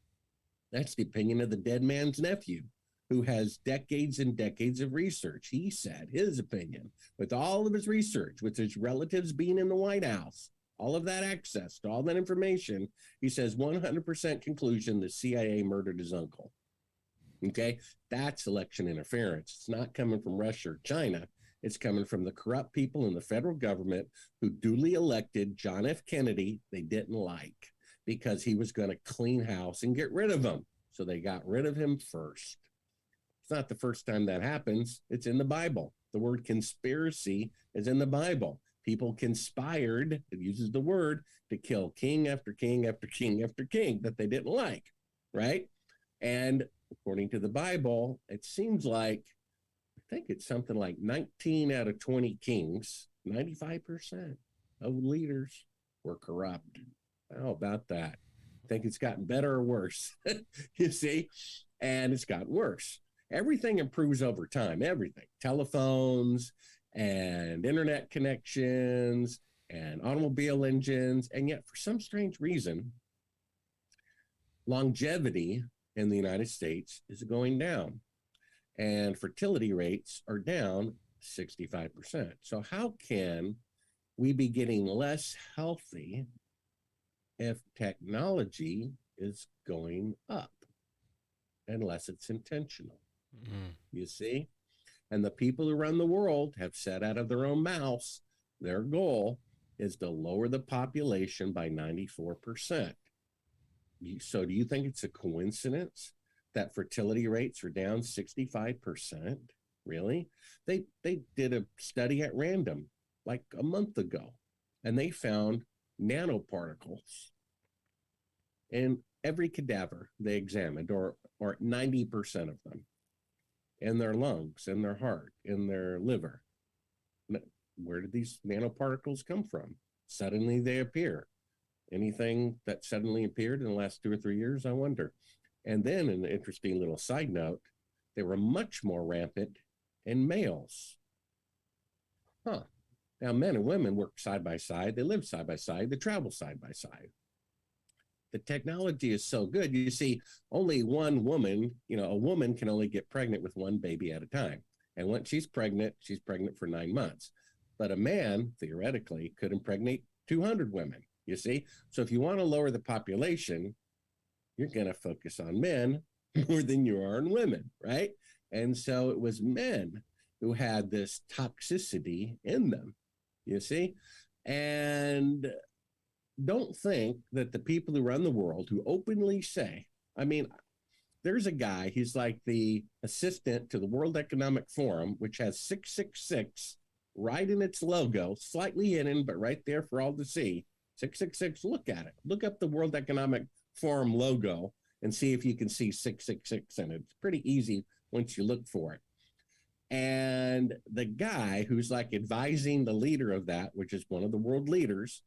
That's the opinion of the dead man's nephew, who has decades and decades of research. He said his opinion with all of his research, with his relatives being in the White House, all of that access to all that information. He says 100% conclusion the CIA murdered his uncle. Okay, that's election interference. It's not coming from Russia or China. It's coming from the corrupt people in the federal government who duly elected John F. Kennedy they didn't like because he was going to clean house and get rid of him. So they got rid of him first. It's not the first time that happens. It's in the Bible. The word conspiracy is in the Bible. People conspired, it uses the word, to kill king after king after king after king that they didn't like, right? And according to the Bible, it seems like, I think it's something like 19 out of 20 kings, 95% of leaders were corrupt. How about that? I think it's gotten better or worse, you see? And it's gotten worse. Everything improves over time, everything. Telephones and internet connections and automobile engines. And yet, for some strange reason, longevity in the United States is going down. And fertility rates are down 65%. So how can we be getting less healthy if technology is going up? Unless it's intentional. You see? And the people who run the world have said out of their own mouths, their goal is to lower the population by 94%. So do you think it's a coincidence that fertility rates are down 65%? Really? They did a study at random like a month ago, and they found nanoparticles in every cadaver they examined, or 90% of them, in their lungs, in their heart, in their liver. Where did these nanoparticles come from? Suddenly they appear. Anything that suddenly appeared in the last 2 or 3 years, I wonder. And then an interesting little side note, they were much more rampant in males. Huh. Now, men and women work side by side. They live side by side. They travel side by side. The technology is so good. You see, only one woman, a woman can only get pregnant with one baby at a time. And once she's pregnant for 9 months. But a man, theoretically, could impregnate 200 women, you see? So if you want to lower the population, you're going to focus on men more than you are on women, right? And so it was men who had this toxicity in them, you see? And don't think that the people who run the world, who openly say, there's a guy, he's like the assistant to the World Economic Forum, which has 666 right in its logo, slightly hidden, but right there for all to see. 666, look at it. Look up the World Economic Forum logo and see if you can see 666 in it. It's pretty easy once you look for it. And the guy who's like advising the leader of that, which is one of the world leaders,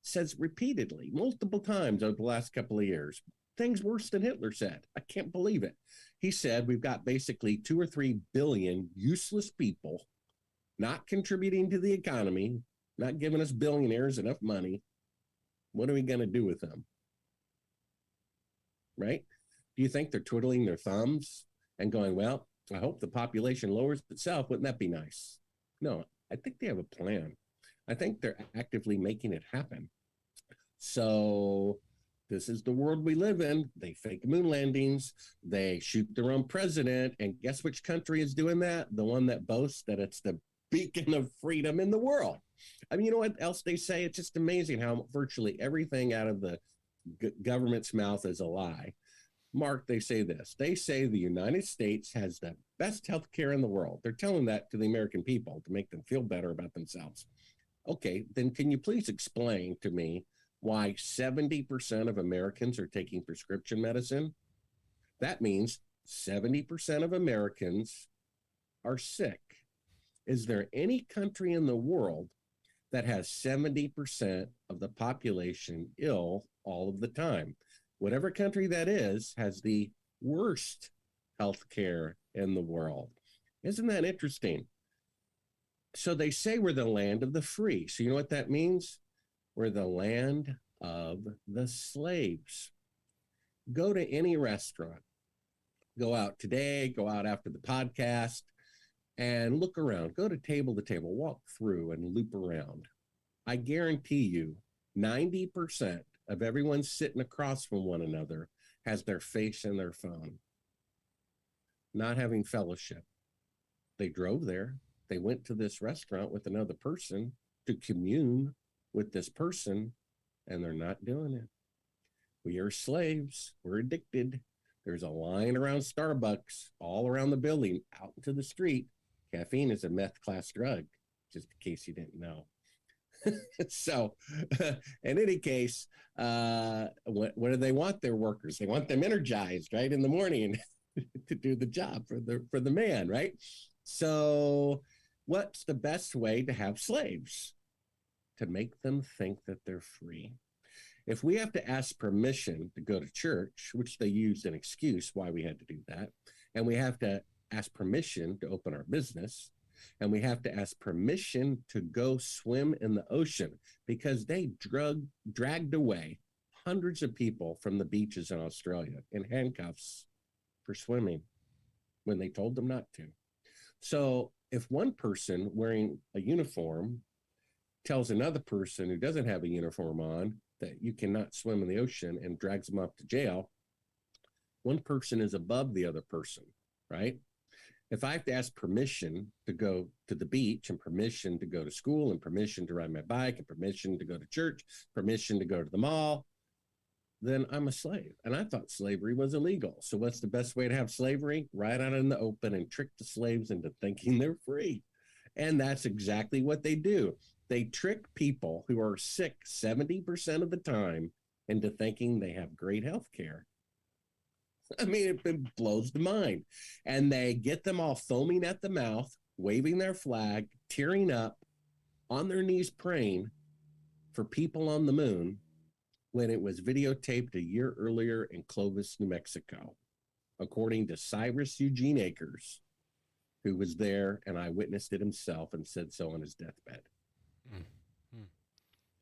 says repeatedly, multiple times over the last couple of years, things worse than Hitler said. I can't believe it. He said we've got basically 2 or 3 billion useless people not contributing to the economy, not giving us billionaires enough money. What are we going to do with them? Right? Do you think they're twiddling their thumbs and going, well, I hope the population lowers itself. Wouldn't that be nice? No, I think they have a plan. I think they're actively making it happen. So this is the world we live in. They fake moon landings. They shoot their own president. And guess which country is doing that? The one that boasts that it's the beacon of freedom in the world. I mean, you know what else they say? It's just amazing how virtually everything out of the government's mouth is a lie. Mark, they say this. They say the United States has the best health care in the world. They're telling that to the American people to make them feel better about themselves. Okay, then can you please explain to me why 70% of Americans are taking prescription medicine? That means 70% of Americans are sick. Is there any country in the world that has 70% of the population ill all of the time? Whatever country that is has the worst health care in the world. Isn't that interesting? So they say we're the land of the free. So you know what that means? We're the land of the slaves. Go to any restaurant. Go out today, go out after the podcast, and look around. Go to table, walk through and loop around. I guarantee you 90% of everyone sitting across from one another has their face in their phone, not having fellowship. They drove there. They went to this restaurant with another person to commune with this person, and they're not doing it. We are slaves. We're addicted. There's a line around Starbucks, all around the building, out into the street. Caffeine is a meth class drug, just in case you didn't know. So in any case, what do they want their workers? They want them energized, right, in the morning to do the job for the man, right? So what's the best way to have slaves? To make them think that they're free. If we have to ask permission to go to church, which they used an excuse why we had to do that, and we have to ask permission to open our business, and we have to ask permission to go swim in the ocean because they dragged away hundreds of people from the beaches in Australia in handcuffs for swimming when they told them not to. So if one person wearing a uniform tells another person who doesn't have a uniform on that you cannot swim in the ocean and drags them off to jail, one person is above the other person, right? If I have to ask permission to go to the beach and permission to go to school and permission to ride my bike and permission to go to church, permission to go to the mall, then I'm a slave. And I thought slavery was illegal. So what's the best way to have slavery? Right out in the open and trick the slaves into thinking they're free. And that's exactly what they do. They trick people who are sick 70% of the time into thinking they have great health care. I mean, it blows the mind. And they get them all foaming at the mouth, waving their flag, tearing up, on their knees praying for people on the moon when it was videotaped a year earlier in Clovis, New Mexico, according to Cyrus Eugene Akers, who was there and eyewitnessed it himself and said so on his deathbed.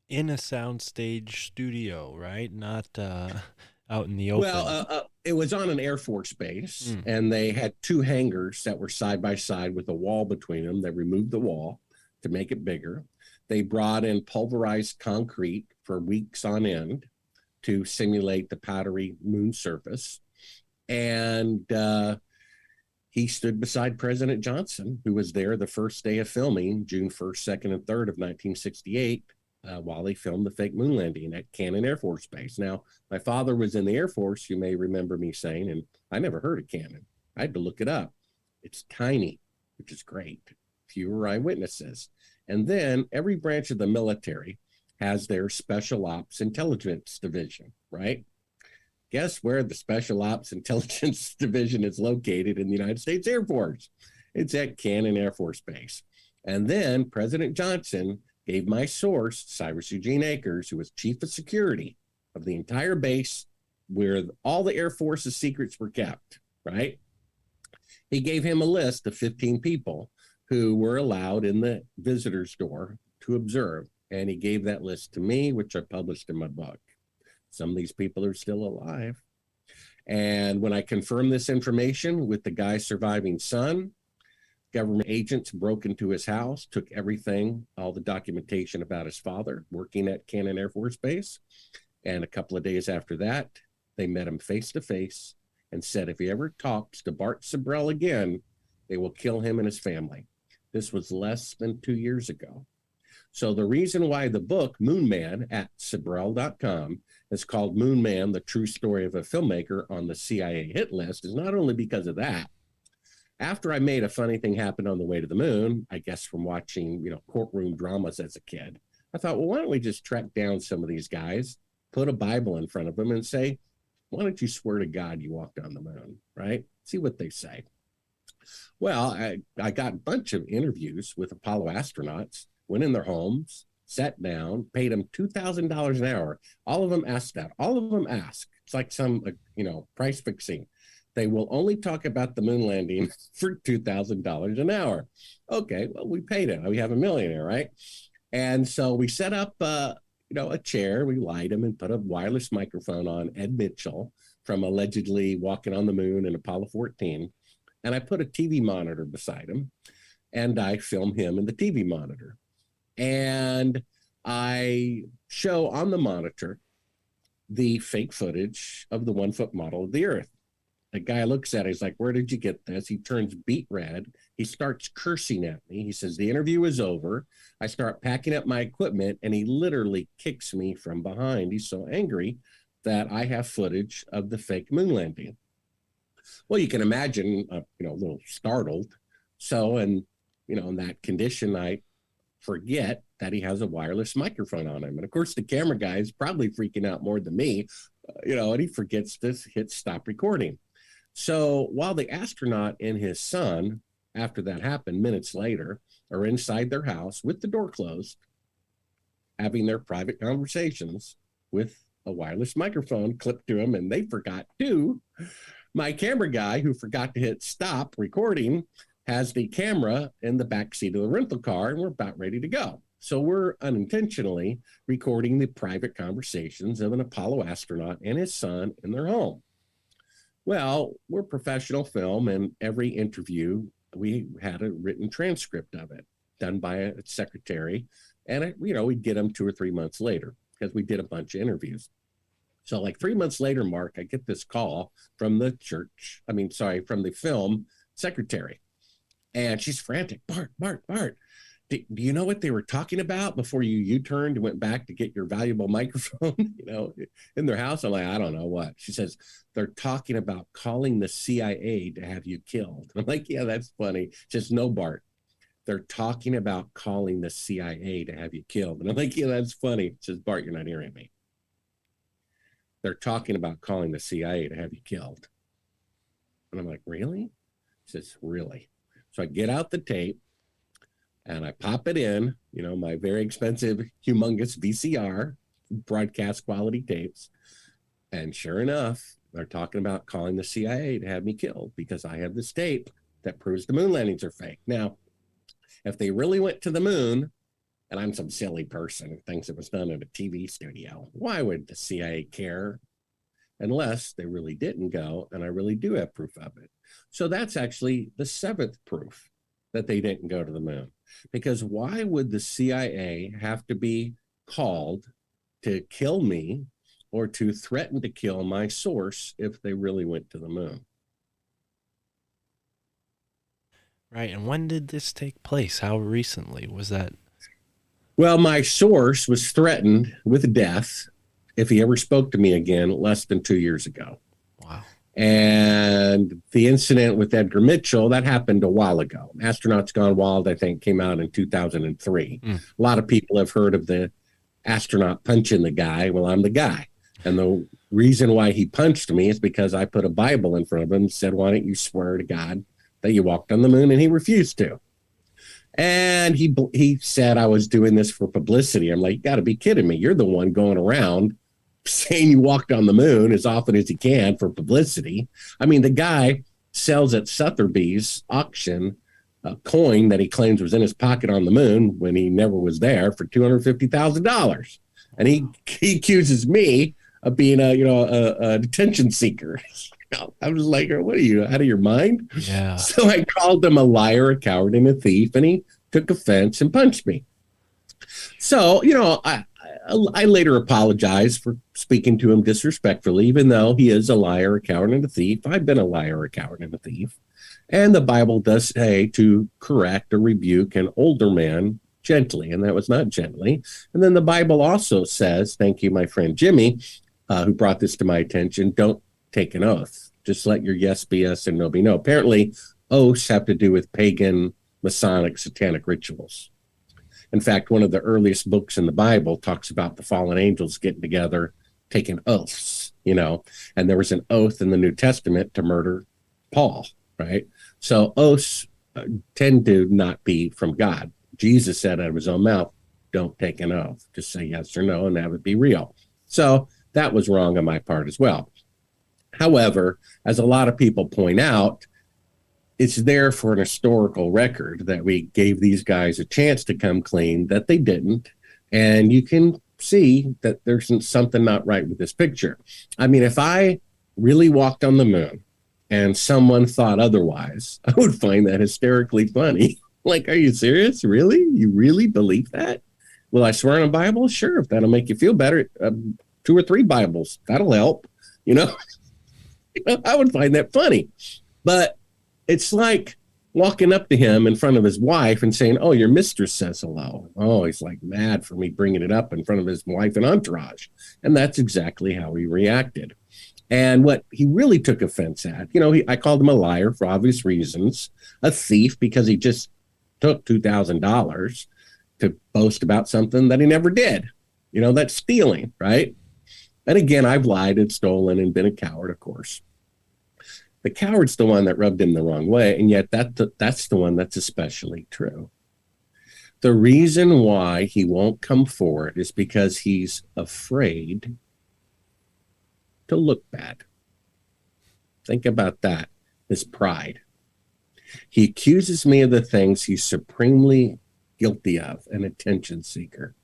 In a soundstage studio, right? Not out in the open. Well, it was on an Air Force base, and they had two hangars that were side by side with a wall between them. They removed the wall to make it bigger. They brought in pulverized concrete for weeks on end to simulate the powdery moon surface. And he stood beside President Johnson, who was there the first day of filming, June 1st, 2nd, and 3rd of 1968, while they filmed the fake moon landing at Cannon Air Force Base. Now, my father was in the Air Force, you may remember me saying, and I never heard of Cannon. I had to look it up. It's tiny, which is great. Fewer eyewitnesses. And then every branch of the military has their special ops intelligence division, right? guess where the Special Ops Intelligence Division is located in the United States Air Force? It's at Cannon Air Force Base. And then President Johnson gave my source, Cyrus Eugene Akers, who was chief of security of the entire base where all the Air Force's secrets were kept, right? He gave him a list of 15 people who were allowed in the visitor's door to observe. And he gave that list to me, which I published in my book. Some of these people are still alive. And when I confirmed this information with the guy's surviving son, government agents broke into his house, took everything, all the documentation about his father working at Cannon Air Force Base. And a couple of days after that, they met him face to face and said, if he ever talks to Bart Sibrel again, they will kill him and his family. This was less than 2 years ago. So the reason why the book Moon Man at Sibrel.com is called Moon Man, the true story of a filmmaker on the CIA hit list is not only because of that. After I made A Funny Thing Happen on the Way to the Moon, I guess from watching, courtroom dramas as a kid, I thought, well, why don't we just track down some of these guys, put a Bible in front of them and say, why don't you swear to God you walked on the moon, right? See what they say. Well, I got a bunch of interviews with Apollo astronauts, went in their homes, sat down, paid them $2,000 an hour. All of them asked that. All of them ask. It's like some, price fixing. They will only talk about the moon landing for $2,000 an hour. Okay, well, we paid it. We have a millionaire, right? And so we set up, a chair. We light him and put a wireless microphone on Ed Mitchell from allegedly walking on the moon in Apollo 14. And I put a TV monitor beside him, and I film him in the TV monitor. And I show on the monitor the fake footage of the 1 foot model of the Earth. The guy looks at it. He's like, where did you get this? He turns beet red. He starts cursing at me. He says, the interview is over. I start packing up my equipment, and he literally kicks me from behind. He's so angry that I have footage of the fake moon landing. Well, you can imagine, a little startled. So, in that condition, I forget that he has a wireless microphone on him. And of course, the camera guy is probably freaking out more than me, and he forgets to hit stop recording. So while the astronaut and his son, after that happened, minutes later, are inside their house with the door closed, having their private conversations with a wireless microphone clipped to them, and they forgot to. My camera guy, who forgot to hit stop recording, has the camera in the back seat of the rental car, and we're about ready to go. So we're unintentionally recording the private conversations of an Apollo astronaut and his son in their home. Well, we're professional film, and every interview, we had a written transcript of it done by a secretary. And, we'd get them 2 or 3 months later because we did a bunch of interviews. So like 3 months later, Mark, I get this call from the from the film secretary. And she's frantic. Bart, do you know what they were talking about before you U-turned and went back to get your valuable microphone, in their house? I'm like, I don't know what. She says, they're talking about calling the CIA to have you killed. I'm like, yeah, that's funny. She says, no, Bart, they're talking about calling the CIA to have you killed. And I'm like, yeah, that's funny. She says, Bart, you're not hearing me. They're talking about calling the CIA to have you killed. And I'm like, really? She says, really? So I get out the tape and I pop it in, my very expensive, humongous VCR, broadcast quality tapes. And sure enough, they're talking about calling the CIA to have me killed because I have this tape that proves the moon landings are fake. Now, if they really went to the moon, and I'm some silly person who thinks it was done in a TV studio, why would the CIA care? Unless they really didn't go, and I really do have proof of it. So that's actually the 7th proof that they didn't go to the moon. Because why would the CIA have to be called to kill me or to threaten to kill my source if they really went to the moon? Right. And when did this take place? How recently was that? Well, my source was threatened with death if he ever spoke to me again less than 2 years ago. Wow. And the incident with Edgar Mitchell, that happened a while ago. Astronauts Gone Wild, I think, came out in 2003. A lot of people have heard of the astronaut punching the guy. Well, I'm the guy. And the reason why he punched me is because I put a Bible in front of him and said, why don't you swear to God that you walked on the moon? And he refused to. And he said I was doing this for publicity. I'm like, you got to be kidding me. You're the one going around saying you walked on the moon as often as you can for publicity. I mean, the guy sells at Sotheby's auction a coin that he claims was in his pocket on the moon when he never was there for $250,000. And he accuses me of being a detention seeker. I was like, what are you, out of your mind? Yeah. So I called him a liar, a coward, and a thief, and he took offense and punched me. So, I later apologized for speaking to him disrespectfully, even though he is a liar, a coward, and a thief. I've been a liar, a coward, and a thief. And the Bible does say to correct or rebuke an older man gently, and that was not gently. And then the Bible also says, thank you, my friend Jimmy, who brought this to my attention, don't take an oath. Just let your yes be yes and no be no. Apparently, oaths have to do with pagan, Masonic, satanic rituals. In fact, one of the earliest books in the Bible talks about the fallen angels getting together, taking oaths, and there was an oath in the New Testament to murder Paul, right? So oaths tend to not be from God. Jesus said out of his own mouth, don't take an oath. Just say yes or no, and that would be real. So that was wrong on my part as well. However, as a lot of people point out, it's there for an historical record that we gave these guys a chance to come clean, that they didn't. And you can see that there's something not right with this picture. I mean, if I really walked on the moon and someone thought otherwise, I would find that hysterically funny. Like, are you serious? Really? You really believe that? Will I swear on a Bible? Sure, if that'll make you feel better. 2 or 3 Bibles, that'll help. I would find that funny. But it's like walking up to him in front of his wife and saying, oh, your mistress says hello. Oh, he's like mad for me bringing it up in front of his wife and entourage. And that's exactly how he reacted. And what he really took offense at, I called him a liar for obvious reasons, a thief because he just took $2,000 to boast about something that he never did. That's stealing, right? And again, I've lied and stolen and been a coward, of course. The coward's the one that rubbed him the wrong way, and yet that's the one that's especially true. The reason why he won't come forward is because he's afraid to look bad. Think about that, his pride. He accuses me of the things he's supremely guilty of, an attention seeker.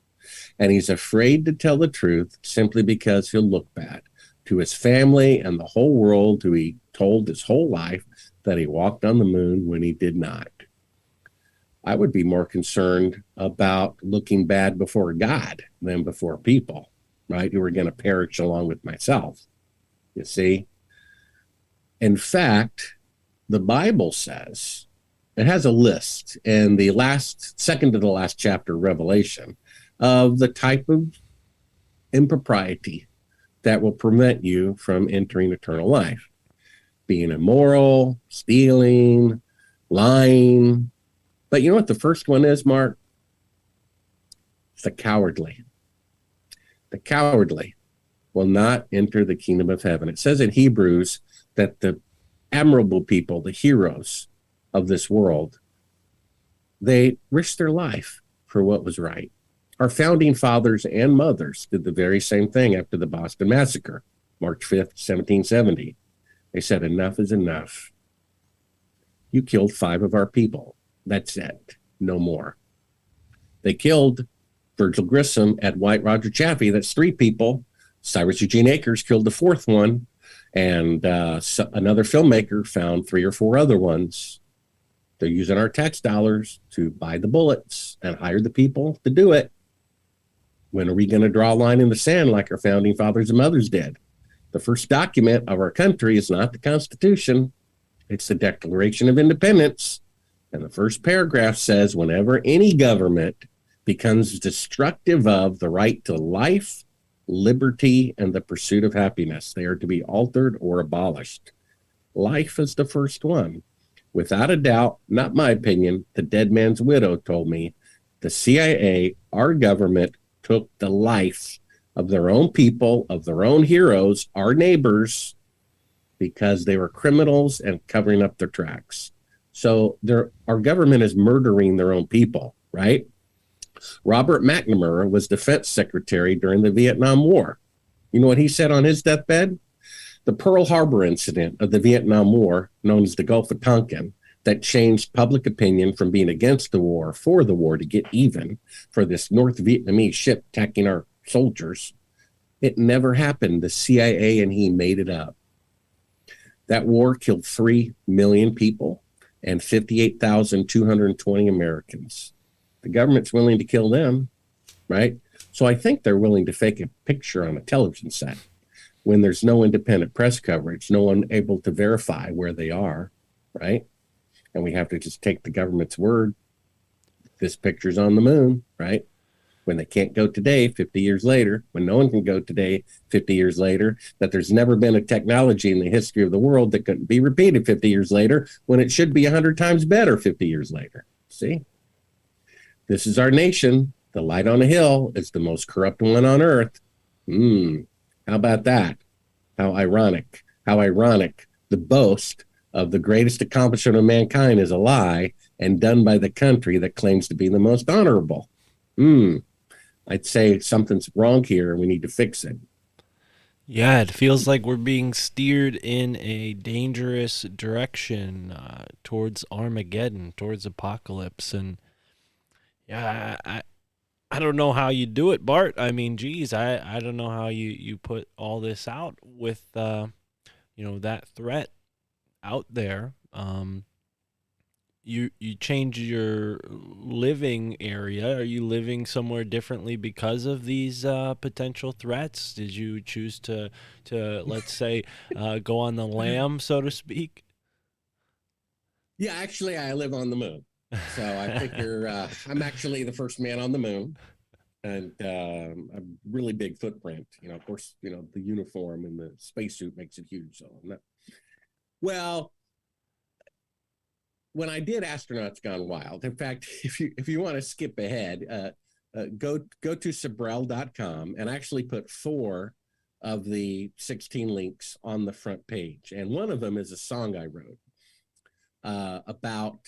And he's afraid to tell the truth simply because he'll look bad to his family and the whole world, who he told his whole life that he walked on the moon when he did not. I would be more concerned about looking bad before God than before people, right, who are going to perish along with myself. You see? In fact, the Bible says, it has a list in the second to the last chapter, Revelation, of the type of impropriety that will prevent you from entering eternal life. Being immoral, stealing, lying. But you know what the first one is, Mark? It's the cowardly. The cowardly will not enter the kingdom of heaven. It says in Hebrews that the admirable people, the heroes of this world, they risked their life for what was right. Our founding fathers and mothers did the very same thing after the Boston Massacre, March 5th, 1770. They said, enough is enough. You killed 5 of our people. That's it. No more. They killed Virgil Grissom at White Roger Chaffee. That's 3 people. Cyrus Eugene Akers killed the 4th one. And another filmmaker found 3 or 4 other ones. They're using our tax dollars to buy the bullets and hire the people to do it. When are we going to draw a line in the sand like our founding fathers and mothers did? The first document of our country is not the Constitution. It's the Declaration of Independence. And the first paragraph says, whenever any government becomes destructive of the right to life, liberty, and the pursuit of happiness, they are to be altered or abolished. Life is the first one. Without a doubt, not my opinion, the dead man's widow told me, the CIA, our government, took the life of their own people, of their own heroes, our neighbors, because they were criminals and covering up their tracks. So our government is murdering their own people, right? Robert McNamara was defense secretary during the Vietnam War. You know what he said on his deathbed? The Pearl Harbor incident of the Vietnam War, known as the Gulf of Tonkin, that changed public opinion from being against the war for the war to get even for this North Vietnamese ship attacking our soldiers. It never happened. The CIA and he made it up. That war killed 3 million people and 58,220 Americans. The government's willing to kill them, right? So I think they're willing to fake a picture on a television set when there's no independent press coverage, no one able to verify where they are, right? And we have to just take the government's word. This picture's on the moon, right? When they can't go today, 50 years later, when no one can go today, 50 years later, that there's never been a technology in the history of the world that couldn't be repeated 50 years later, when it should be 100 times better 50 years later. See? This is our nation. The light on a hill is the most corrupt one on earth. How about that? How ironic. How ironic. The boast of the greatest accomplishment of mankind is a lie and done by the country that claims to be the most honorable. I'd say something's wrong here and we need to fix it. Yeah, it feels like we're being steered in a dangerous direction towards Armageddon, towards apocalypse. And yeah, I don't know how you do it, Bart. I mean, geez, I don't know how you put all this out with, that threat out there. You change your living area. Are you living somewhere differently because of these potential threats? Did you choose to let's say go on the lam, so to speak? Yeah, actually, I live on the moon. So I figure I'm actually the first man on the moon and a really big footprint. Of course, the uniform and the spacesuit makes it huge. So I'm not. Well, when I did Astronauts Gone Wild, in fact, if you want to skip ahead, go to Sibrel.com and actually put 4 of the 16 links on the front page, and one of them is a song I wrote about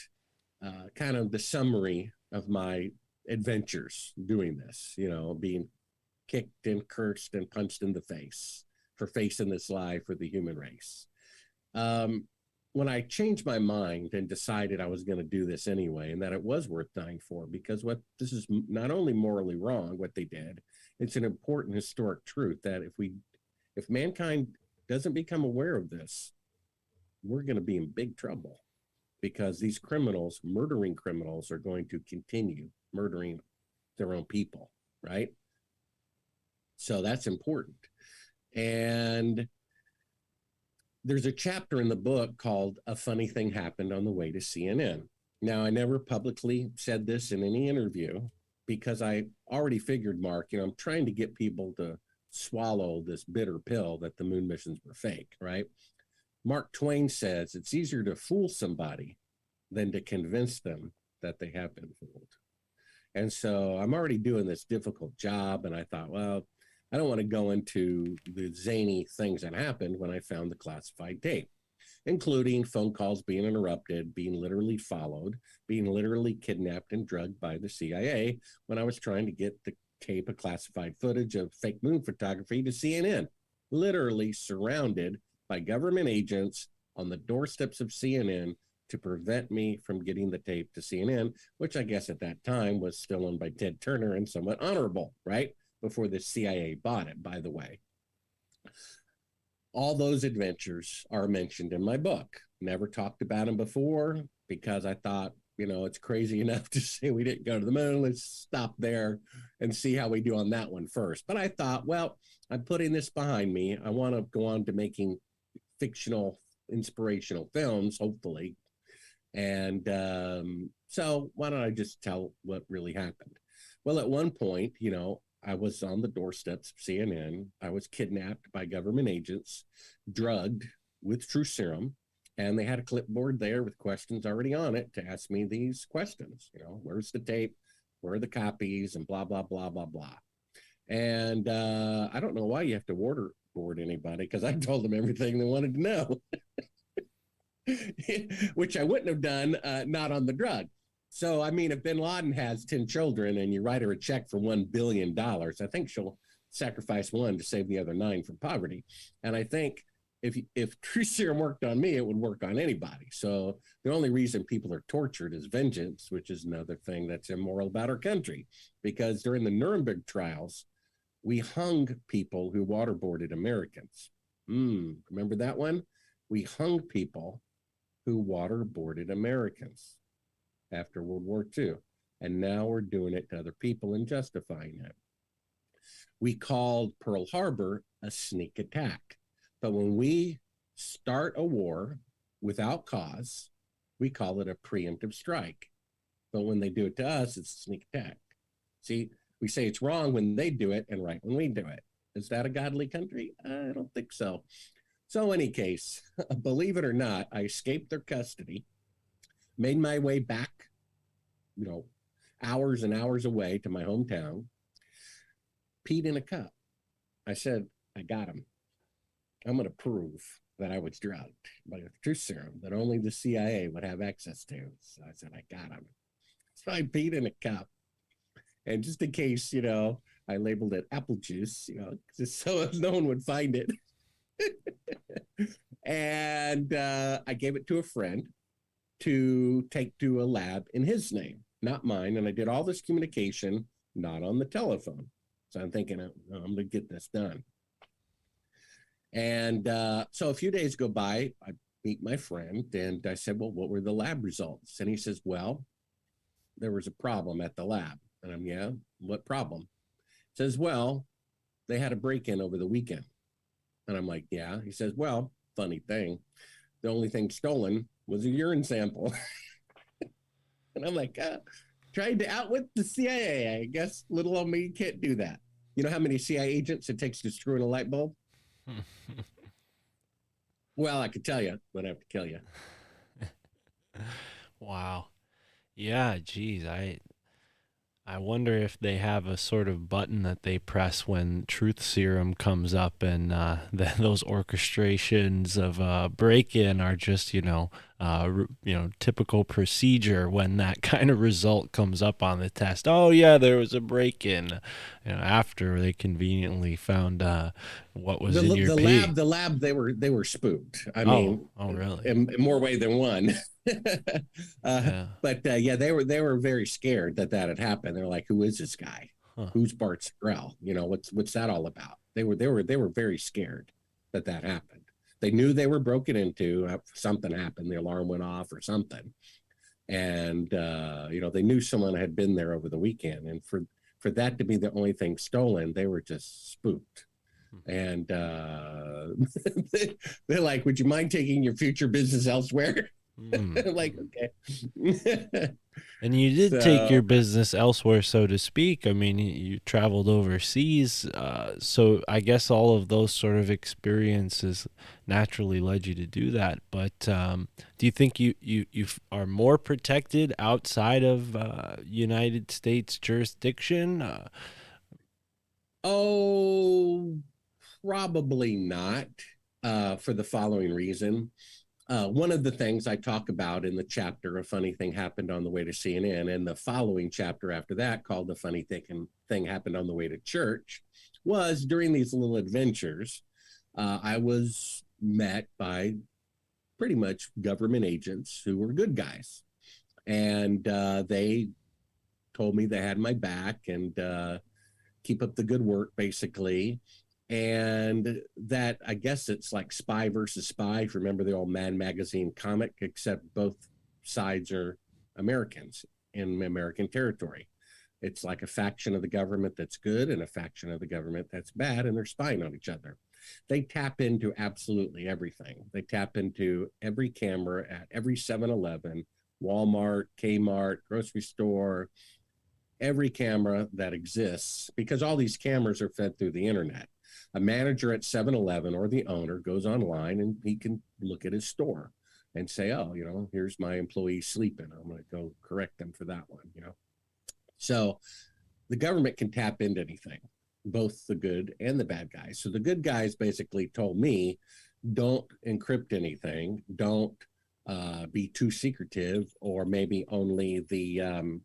kind of the summary of my adventures doing this. Being kicked and cursed and punched in the face for facing this lie for the human race. When I changed my mind and decided I was going to do this anyway, and that it was worth dying for, because this is not only morally wrong, what they did, it's an important historic truth that if mankind doesn't become aware of this, we're going to be in big trouble, because these murdering criminals, are going to continue murdering their own people, right? So that's important. And there's a chapter in the book called "A Funny Thing Happened on the Way to CNN." Now, I never publicly said this in any interview because I already figured, Mark, I'm trying to get people to swallow this bitter pill that the moon missions were fake, right? Mark Twain says it's easier to fool somebody than to convince them that they have been fooled. And so I'm already doing this difficult job. And I thought, well, I don't want to go into the zany things that happened when I found the classified tape, including phone calls being interrupted, being literally followed, being literally kidnapped and drugged by the CIA when I was trying to get the tape of classified footage of fake moon photography to CNN, literally surrounded by government agents on the doorsteps of CNN to prevent me from getting the tape to CNN, which I guess at that time was still owned by Ted Turner and somewhat honorable, right? Before the CIA bought it, by the way. All those adventures are mentioned in my book. Never talked about them before because I thought, it's crazy enough to say we didn't go to the moon. Let's stop there and see how we do on that one first. But I thought, well, I'm putting this behind me. I want to go on to making fictional, inspirational films, hopefully. And so why don't I just tell what really happened? Well, at one point, I was on the doorsteps of CNN. I was kidnapped by government agents, drugged with true serum, and they had a clipboard there with questions already on it to ask me these questions. Where's the tape? Where are the copies? And blah, blah, blah, blah, blah. And I don't know why you have to waterboard anybody, because I told them everything they wanted to know, which I wouldn't have done not on the drug. So, I mean, if bin Laden has 10 children and you write her a check for $1 billion, I think she'll sacrifice one to save the other nine from poverty. And I think if truth serum worked on me, it would work on anybody. So the only reason people are tortured is vengeance, which is another thing that's immoral about our country. Because during the Nuremberg trials, we hung people who waterboarded Americans. Remember that one? We hung people who waterboarded Americans after World War II. And now we're doing it to other people and justifying it. We called Pearl Harbor a sneak attack. But when we start a war without cause, we call it a preemptive strike. But when they do it to us, it's a sneak attack. See, we say it's wrong when they do it and right when we do it. Is that a godly country? I don't think so. So, in any case, believe it or not, I escaped their custody, made my way back, hours and hours away to my hometown, peed in a cup. I said, I got him. I'm going to prove that I was drugged by a truth serum that only the CIA would have access to. So I said, I got him. So I peed in a cup. And just in case, I labeled it apple juice, just so no one would find it. And I gave it to a friend to take to a lab in his name, not mine. And I did all this communication, not on the telephone. So I'm thinking, I'm going to get this done. And so a few days go by, I meet my friend, and I said, well, what were the lab results? And he says, well, there was a problem at the lab. And I'm, yeah, what problem? He says, well, they had a break-in over the weekend. And I'm like, yeah. He says, well, funny thing, the only thing stolen was a urine sample. And I'm like, trying to outwit the CIA. I guess little old me can't do that. You know how many CIA agents it takes to screw in a light bulb? Well, I could tell you, but I have to kill you. Wow. Yeah, geez, I wonder if they have a sort of button that they press when truth serum comes up, and those orchestrations of break-in are just typical procedure when that kind of result comes up on the test. Oh yeah, there was a break-in. After they conveniently found what was in your pee. The lab, they were spooked. I Oh, mean, really? in more way than one. Yeah. But yeah, they were very scared that had happened. They're like, "Who is this guy? Huh. Who's Bart Sibrel? What's that all about?" They were very scared that happened. They knew they were broken into. Something happened. The alarm went off or something, and they knew someone had been there over the weekend. And for that to be the only thing stolen, they were just spooked. And they're like, "Would you mind taking your future business elsewhere?" Like, okay. And you did take your business elsewhere, so to speak. I mean, you traveled overseas, so I guess all of those sort of experiences naturally led you to do that. But do you think you are more protected outside of United States jurisdiction? Oh, probably not, for the following reason. One of the things I talk about in the chapter, a funny thing happened on the way to CNN, and the following chapter after that, called the funny thing happened on the way to church, was during these little adventures, I was met by pretty much government agents who were good guys. And they told me they had my back and keep up the good work, basically. And that, I guess it's like spy versus spy. If you remember the old Mad Magazine comic, except both sides are Americans in American territory. It's like a faction of the government that's good and a faction of the government that's bad, and they're spying on each other. They tap into absolutely everything. They tap into every camera at every 7-Eleven, Walmart, Kmart, grocery store, every camera that exists, because all these cameras are fed through the internet. A manager at 7-Eleven or the owner goes online and he can look at his store and say, oh, here's my employee sleeping. I'm going to go correct them for that one. So the government can tap into anything. both the good and the bad guys. So the good guys basically told me, don't encrypt anything, don't be too secretive, or maybe only the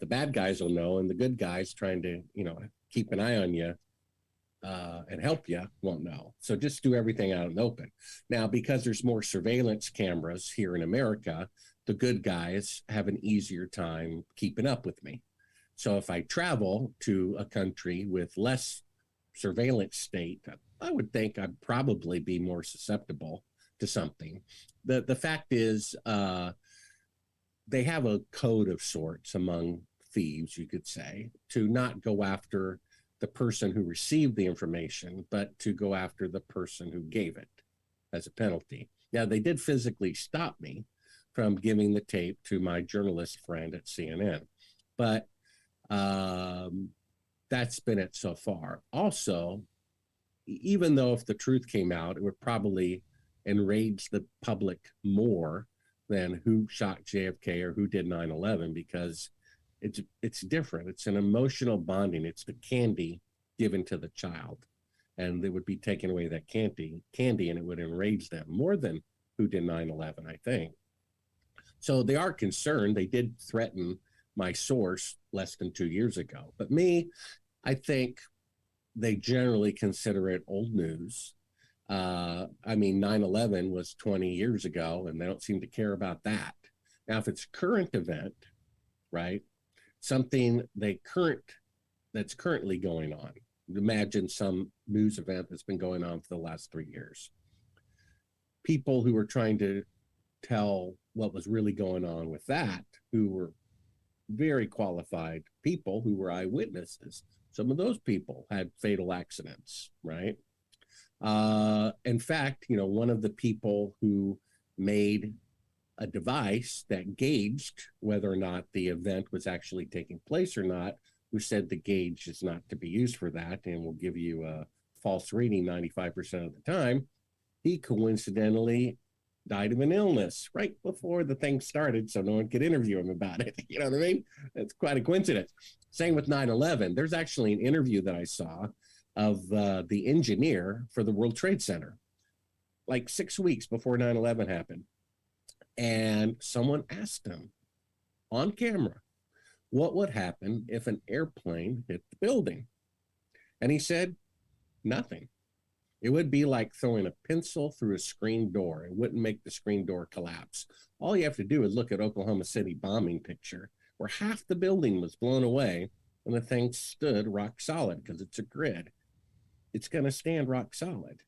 bad guys will know, and the good guys trying to, keep an eye on you and help you won't know. So just do everything out in the open. Now, because there's more surveillance cameras here in America, the good guys have an easier time keeping up with me. So if I travel to a country with less surveillance state, I would think I'd probably be more susceptible to something. The fact is, they have a code of sorts among thieves, you could say, to not go after the person who received the information, but to go after the person who gave it as a penalty. Now, they did physically stop me from giving the tape to my journalist friend at CNN, but that's been it so far. Also, even though if the truth came out, it would probably enrage the public more than who shot JFK or who did 9/11, because it's different. It's an emotional bonding. It's the candy given to the child, and they would be taking away that candy, and it would enrage them more than who did 9/11, I think. So they are concerned. They did threaten my source less than 2 years ago. But me, I think they generally consider it old news. I mean, 9/11 was 20 years ago, and they don't seem to care about that. Now, if it's a current event, right, something that's currently going on, imagine some news event that's been going on for the last 3 years. People who were trying to tell what was really going on with that, who were very qualified people who were eyewitnesses. Some of those people had fatal accidents, right? In fact, one of the people who made a device that gauged whether or not the event was actually taking place or not, who said the gauge is not to be used for that and will give you a false reading 95% of the time, he coincidentally died of an illness right before the thing started, so no one could interview him about it. You know what I mean? It's quite a coincidence. Same with 9/11. There's actually an interview that I saw of the engineer for the World Trade Center, like 6 weeks before 9/11 happened. And someone asked him on camera, what would happen if an airplane hit the building? And he said, nothing. It would be like throwing a pencil through a screen door. It wouldn't make the screen door collapse. All you have to do is look at Oklahoma City bombing picture, where half the building was blown away and the thing stood rock solid because it's a grid. It's going to stand rock solid.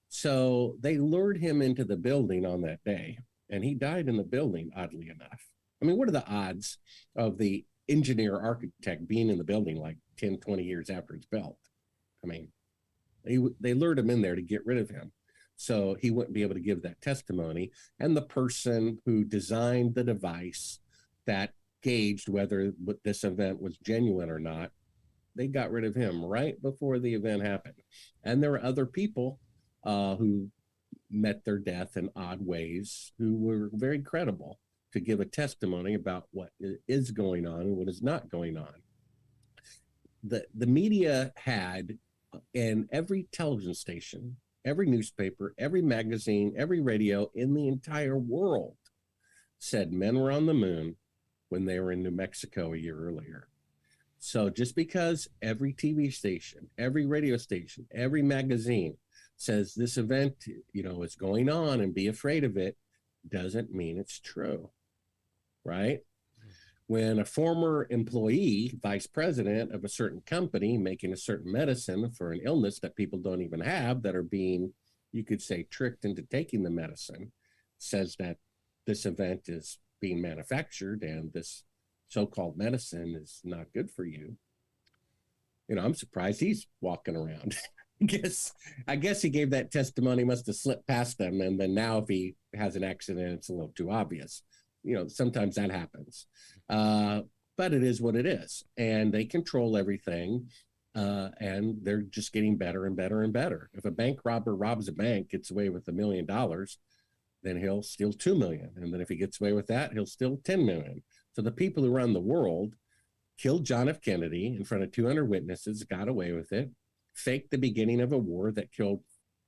So they lured him into the building on that day, and he died in the building, oddly enough. I mean, what are the odds of the engineer architect being in the building like 10, 20 years after it's built? I mean, they lured him in there to get rid of him, so he wouldn't be able to give that testimony. And the person who designed the device that gauged whether this event was genuine or not, they got rid of him right before the event happened. And there were other people who met their death in odd ways who were very credible to give a testimony about what is going on and what is not going on. The media had, in every television station, every newspaper, every magazine, every radio in the entire world said men were on the moon when they were in New Mexico a year earlier. So just because every TV station, every radio station, every magazine says this event, is going on and be afraid of it, doesn't mean it's true, right? When a former employee, vice president of a certain company, making a certain medicine for an illness that people don't even have, that are being, you could say, tricked into taking the medicine, says that this event is being manufactured and this so-called medicine is not good for you, I'm surprised he's walking around. I guess he gave that testimony, must have slipped past them, and then now if he has an accident, it's a little too obvious. Sometimes that happens. But it is what it is, and they control everything, and they're just getting better and better and better. If a bank robber robs a bank, gets away with $1 million, then he'll steal 2 million, and then if he gets away with that, he'll steal 10 million. So the people who run the world killed John F. Kennedy in front of 200 witnesses, got away with it, faked the beginning of a war that killed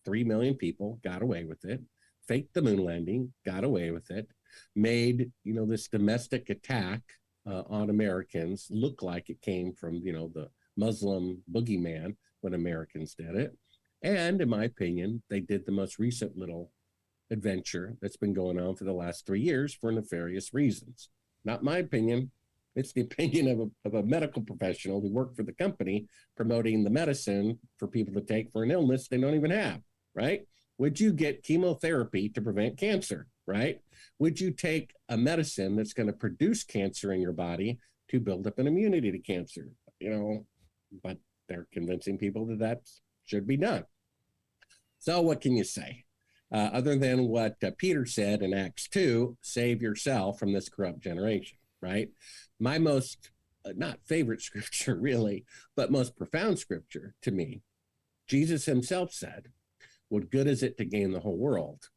3 million people, got away with it, faked the moon landing, got away with it, made, this domestic attack on Americans look like it came from, the Muslim boogeyman when Americans did it. And in my opinion, they did the most recent little adventure that's been going on for the last 3 years for nefarious reasons. Not my opinion. It's the opinion of a medical professional who worked for the company promoting the medicine for people to take for an illness they don't even have, right? Would you get chemotherapy to prevent cancer, right? Would you take a medicine that's going to produce cancer in your body to build up an immunity to cancer? But they're convincing people that should be done. So what can you say? Other than what Peter said in Acts 2, save yourself from this corrupt generation, right? My most, not favorite scripture really, but most profound scripture to me, Jesus himself said, what good is it to gain the whole world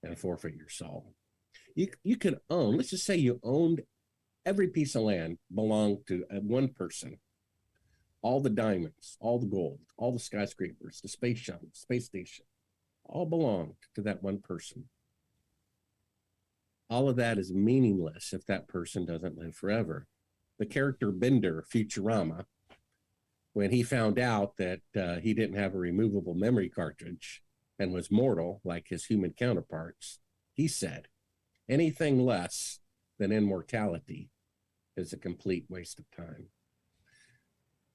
and forfeit your soul? You could own, let's just say you owned every piece of land belonged to one person, all the diamonds, all the gold, all the skyscrapers, the space shuttle, space station, all belonged to that one person. All of that is meaningless if that person doesn't live forever. The character Bender, Futurama, when he found out that he didn't have a removable memory cartridge and was mortal like his human counterparts, he said, anything less than immortality is a complete waste of time.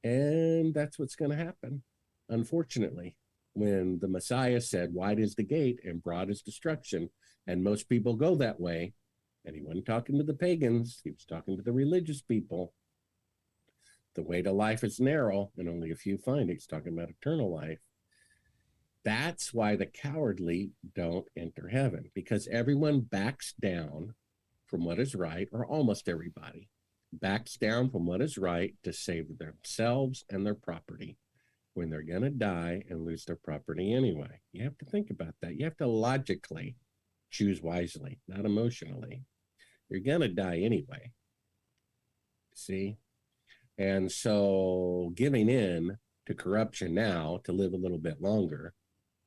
And that's what's going to happen, unfortunately. When the Messiah said, wide is the gate and broad is destruction, and most people go that way, and he wasn't talking to the pagans, he was talking to the religious people. The way to life is narrow, and only a few find it. He's talking about eternal life. That's why the cowardly don't enter heaven, because everyone backs down from what is right, or almost everybody backs down from what is right to save themselves and their property when they're going to die and lose their property anyway. You have to think about that. You have to logically choose wisely, not emotionally. You're going to die anyway. See? And so giving in to corruption now to live a little bit longer,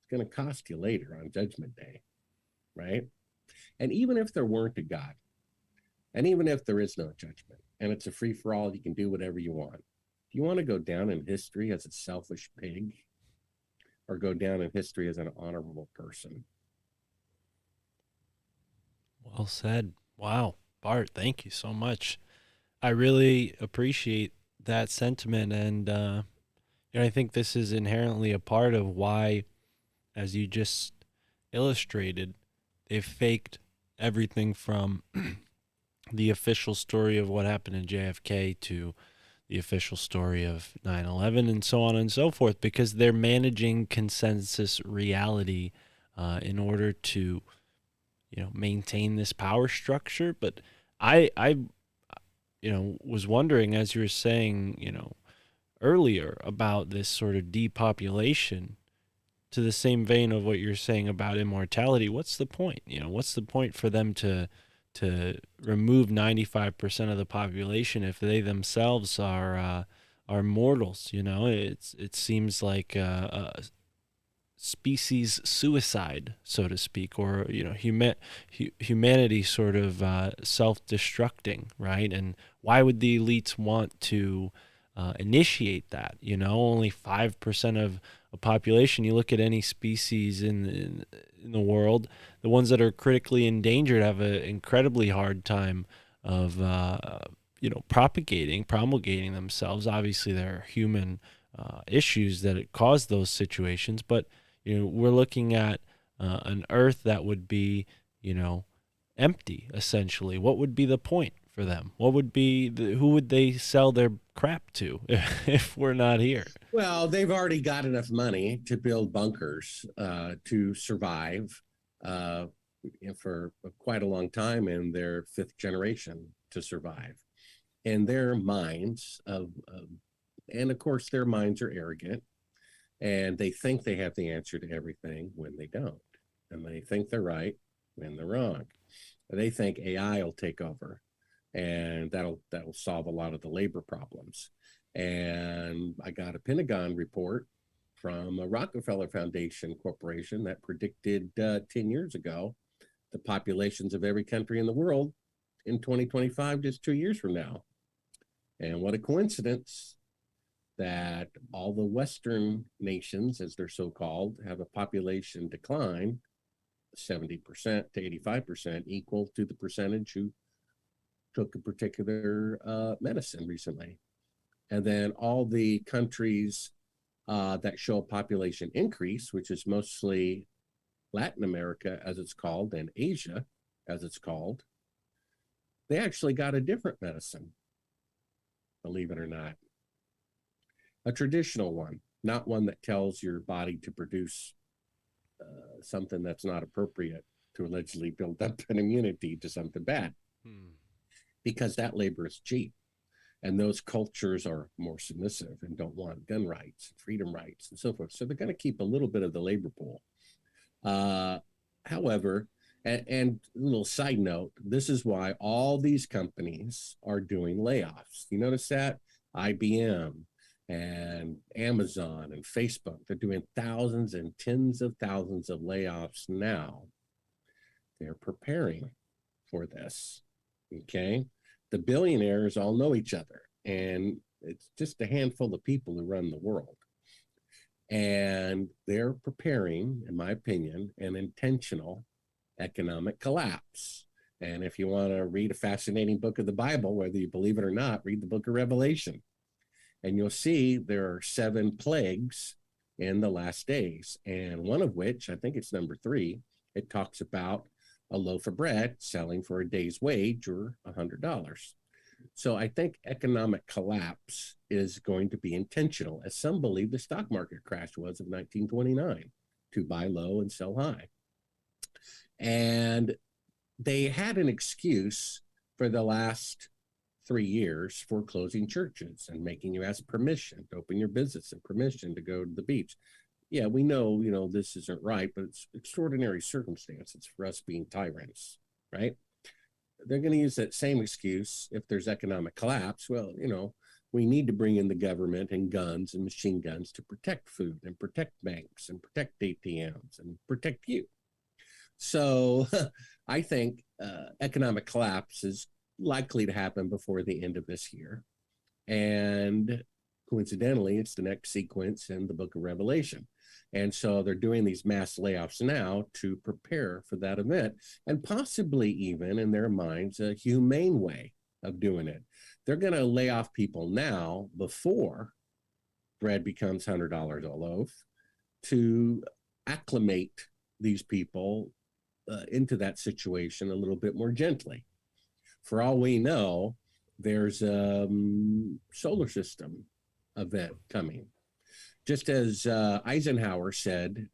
it's going to cost you later on Judgment Day, right? And even if there weren't a God, and even if there is no judgment, and it's a free-for-all, you can do whatever you want. Do you want to go down in history as a selfish pig, or go down in history as an honorable person? Well said. Wow. Bart, thank you so much. I really appreciate that sentiment. And I think this is inherently a part of why, as you just illustrated, they've faked everything from the official story of what happened in JFK to the official story of 9/11 and so on and so forth, because they're managing consensus reality in order to maintain this power structure. But I was wondering, as you were saying earlier, about this sort of depopulation, to the same vein of what you're saying about immortality. What's the point? What's the point for them to remove 95% of the population if they themselves are mortals? It seems like species suicide, so to speak, or humanity sort of self-destructing, right? And why would the elites want to initiate that? Only 5% of a population. You look at any species in the world, the ones that are critically endangered have an incredibly hard time of promulgating themselves. Obviously, there are human issues that cause those situations, but we're looking at an Earth that would be, empty, essentially. What would be the point for them? What would be who would they sell their crap to if we're not here? Well, they've already got enough money to build bunkers to survive for quite a long time, in their fifth generation to survive. And their minds and of course their minds are arrogant, and they think they have the answer to everything when they don't. And they think they're right when they're wrong. They think AI will take over and that'll solve a lot of the labor problems. And I got a Pentagon report from a Rockefeller Foundation Corporation that predicted 10 years ago the populations of every country in the world in 2025, just 2 years from now. And what a coincidence that all the Western nations, as they're so called, have a population decline 70% to 85%, equal to the percentage who took a particular medicine recently. And then all the countries that show a population increase, which is mostly Latin America, as it's called, and Asia, as it's called, they actually got a different medicine, believe it or not. A traditional one, not one that tells your body to produce something that's not appropriate to allegedly build up an immunity to something bad. Because that labor is cheap. And those cultures are more submissive and don't want gun rights, freedom rights, and so forth. So they're going to keep a little bit of the labor pool. However, and a little side note, this is why all these companies are doing layoffs. You notice that? IBM and Amazon and Facebook, they're doing thousands and tens of thousands of layoffs now. They're preparing for this, okay? The billionaires all know each other, and it's just a handful of people who run the world. And they're preparing, in my opinion, an intentional economic collapse. And if you want to read a fascinating book of the Bible, whether you believe it or not, read the book of Revelation. And you'll see there are 7 plagues in the last days. And one of which, I think it's number 3, it talks about a loaf of bread selling for a day's wage or $100. So I think economic collapse is going to be intentional, as some believe the stock market crash was of 1929, to buy low and sell high. And they had an excuse for the last 3 years for closing churches and making you ask permission to open your business and permission to go to the beach. Yeah, we know, this isn't right, but it's extraordinary circumstances for us being tyrants, right? They're going to use that same excuse if there's economic collapse. Well, we need to bring in the government and guns and machine guns to protect food and protect banks and protect ATMs and protect you. So I think economic collapse is likely to happen before the end of this year. And coincidentally, it's the next sequence in the book of Revelation. And so they're doing these mass layoffs now to prepare for that event, and possibly even in their minds, a humane way of doing it. They're going to lay off people now before bread becomes $100 a loaf to acclimate these people into that situation a little bit more gently. For all we know, there's a solar system event coming. Just as Eisenhower said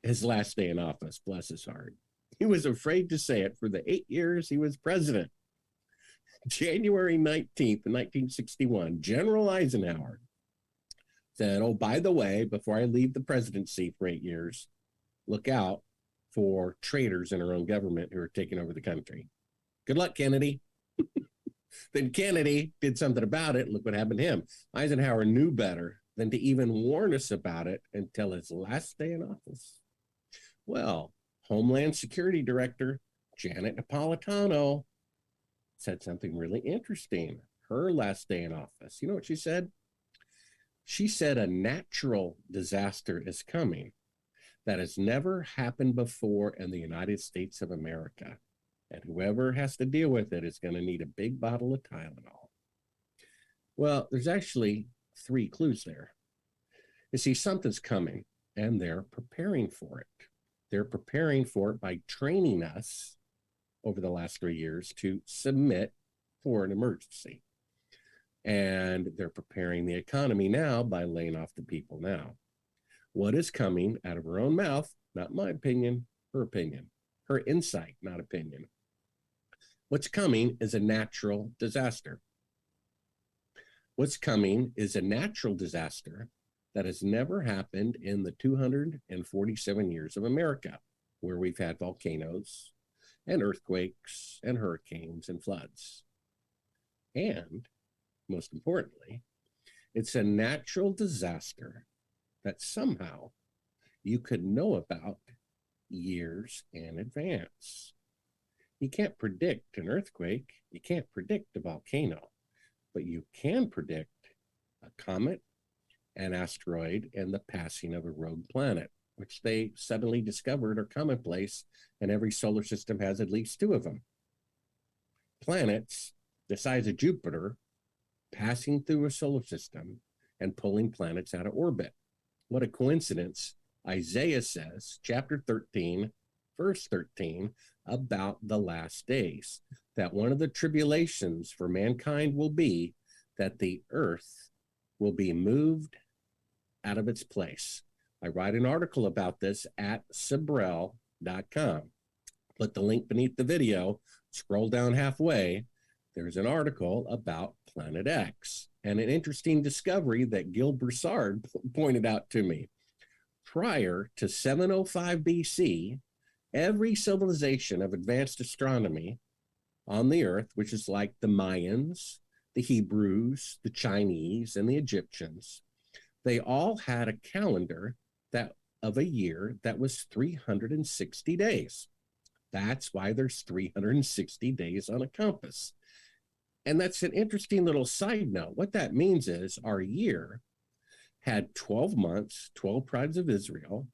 his last day in office, bless his heart, he was afraid to say it for the 8 years he was president. January 19th, 1961, General Eisenhower said, oh, by the way, before I leave the presidency for 8 years, look out for traitors in our own government who are taking over the country. Good luck, Kennedy. Then Kennedy did something about it. Look what happened to him. Eisenhower knew better than to even warn us about it until his last day in office. Well, Homeland Security Director Janet Napolitano said something really interesting. Her last day in office. You know what she said? She said a natural disaster is coming that has never happened before in the United States of America. And whoever has to deal with it is going to need a big bottle of Tylenol. Well, there's actually 3 clues there. You see, something's coming, and they're preparing for it. They're preparing for it by training us over the last 3 years to submit for an emergency. And they're preparing the economy now by laying off the people now. What is coming out of her own mouth, not my opinion, her insight, not opinion. What's coming is a natural disaster. What's coming is a natural disaster that has never happened in the 247 years of America, where we've had volcanoes and earthquakes and hurricanes and floods. And most importantly, it's a natural disaster that somehow you could know about years in advance. You can't predict an earthquake, you can't predict a volcano, but you can predict a comet, an asteroid, and the passing of a rogue planet, which they suddenly discovered are commonplace, and every solar system has at least 2 of them. Planets the size of Jupiter passing through a solar system and pulling planets out of orbit. What a coincidence. Isaiah says, chapter 13, verse 13, about the last days, that one of the tribulations for mankind will be that the earth will be moved out of its place. I write an article about this at Sibrel.com. Put the link beneath the video, scroll down halfway. There's an article about Planet X and an interesting discovery that Gil Broussard pointed out to me. Prior to 705 BC, every civilization of advanced astronomy on the earth, which is like the Mayans, the Hebrews, the Chinese, and the Egyptians, they all had a calendar that of a year that was 360 days. That's why there's 360 days on a compass. And that's an interesting little side note. What that means is our year had 12 months, 12 tribes of Israel,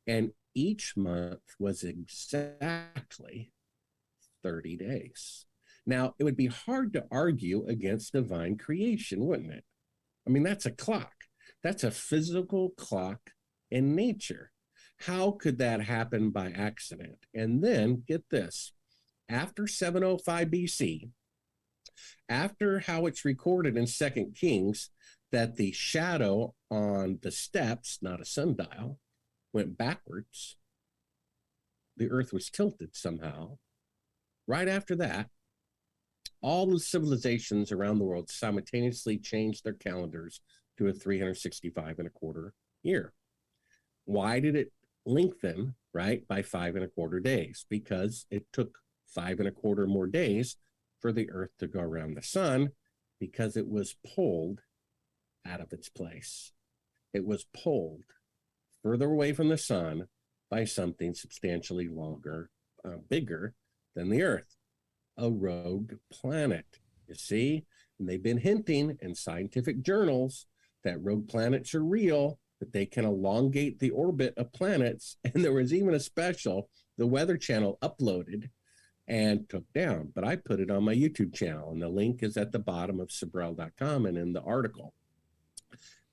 and each month was exactly 30 days. Now, it would be hard to argue against divine creation, wouldn't it? I mean, that's a clock. That's a physical clock in nature. How could that happen by accident? And then, get this, after 705 BC, after how it's recorded in 2 Kings, that the shadow on the steps, not a sundial, went backwards. The earth was tilted somehow. Right after that, all the civilizations around the world simultaneously changed their calendars to a 365 and a quarter year. Why did it lengthen, right, by 5 and a quarter days? Because it took 5 and a quarter more days for the earth to go around the sun, because it was pulled out of its place. It was pulled further away from the sun by something substantially longer, bigger than the earth, a rogue planet. You see, and they've been hinting in scientific journals that rogue planets are real, that they can elongate the orbit of planets. And there was even a special the Weather Channel uploaded and took down, but I put it on my YouTube channel, and the link is at the bottom of Sibrel.com and in the article.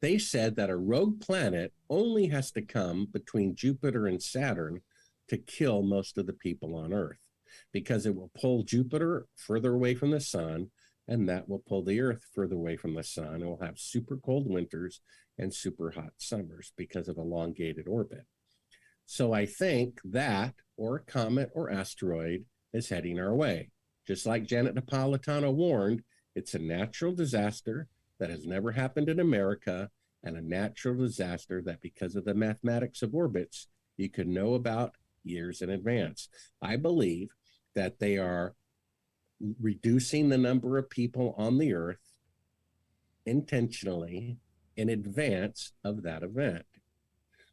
They said that a rogue planet only has to come between Jupiter and Saturn to kill most of the people on Earth, because it will pull Jupiter further away from the sun, and that will pull the Earth further away from the sun. It will have super cold winters and super hot summers because of elongated orbit. So I think that, or a comet or asteroid, is heading our way. Just like Janet Napolitano warned, it's a natural disaster that has never happened in America, and a natural disaster that, because of the mathematics of orbits, you could know about years in advance. I believe that they are reducing the number of people on the earth intentionally in advance of that event,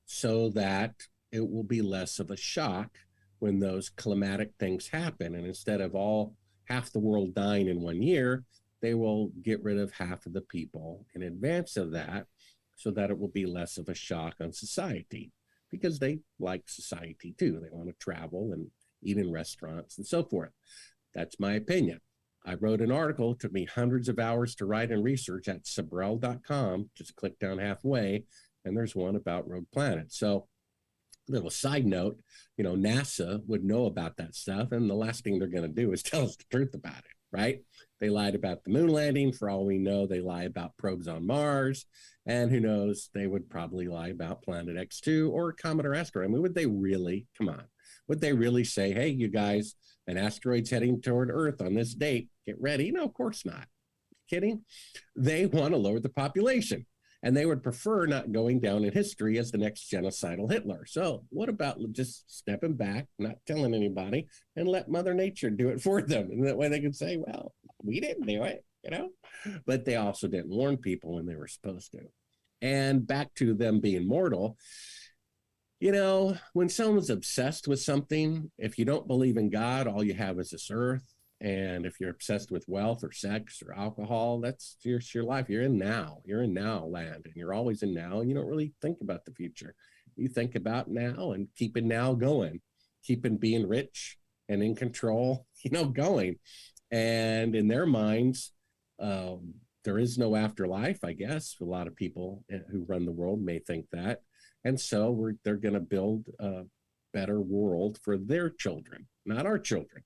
so that it will be less of a shock when those climatic things happen. And instead of half the world dying in 1 year, they will get rid of half of the people in advance of that, so that it will be less of a shock on society, because they like society too. They want to travel and eat in restaurants and so forth. That's my opinion. I wrote an article. It took me hundreds of hours to write and research at Sibrel.com. Just click down halfway, and there's one about rogue planets. So, little side note, NASA would know about that stuff, and the last thing they're going to do is tell us the truth about it, right? They lied about the moon landing. For all we know, they lie about probes on Mars, and who knows, they would probably lie about Planet X2 or a comet or asteroid. I mean, would they really, come on, would they really say, hey, you guys, an asteroid's heading toward Earth on this date, get ready? No, of course not. Kidding? They want to lower the population, and they would prefer not going down in history as the next genocidal Hitler. So what about just stepping back, not telling anybody, and let Mother Nature do it for them? And that way they can say, well, we didn't do it. you know, but they also didn't warn people when they were supposed to. And back to them being mortal, you know, when someone's obsessed with something, if you don't believe in God, all you have is this earth. And if you're obsessed with wealth or sex or alcohol, that's your life. You're in now. You're in now land, and you're always in now, and you don't really think about the future. You think about now and keeping now going, keeping being rich and in control, you know, going. And in their minds, there is no afterlife, I guess. A lot of people who run the world may think that. And so they're going to build a better world for their children, not our children.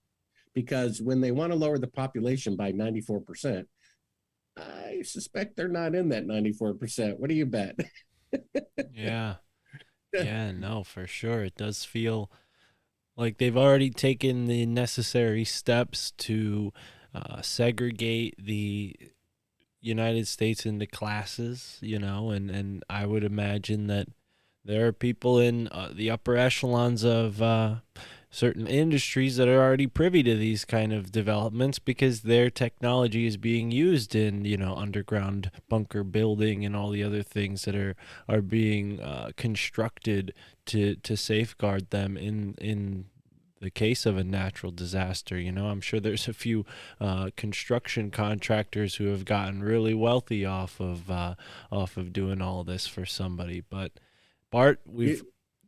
Because when they want to lower the population by 94%, I suspect they're not in that 94%. What do you bet? Yeah. Yeah, no, for sure. It does feel like they've already taken the necessary steps to segregate the United States into classes, you know, and I would imagine that there are people in the upper echelons of certain industries that are already privy to these kind of developments because their technology is being used in, you know, underground bunker building and all the other things that are being constructed to safeguard them in the case of a natural disaster. You know, I'm sure there's a few construction contractors who have gotten really wealthy off of doing all this for somebody. But Bart,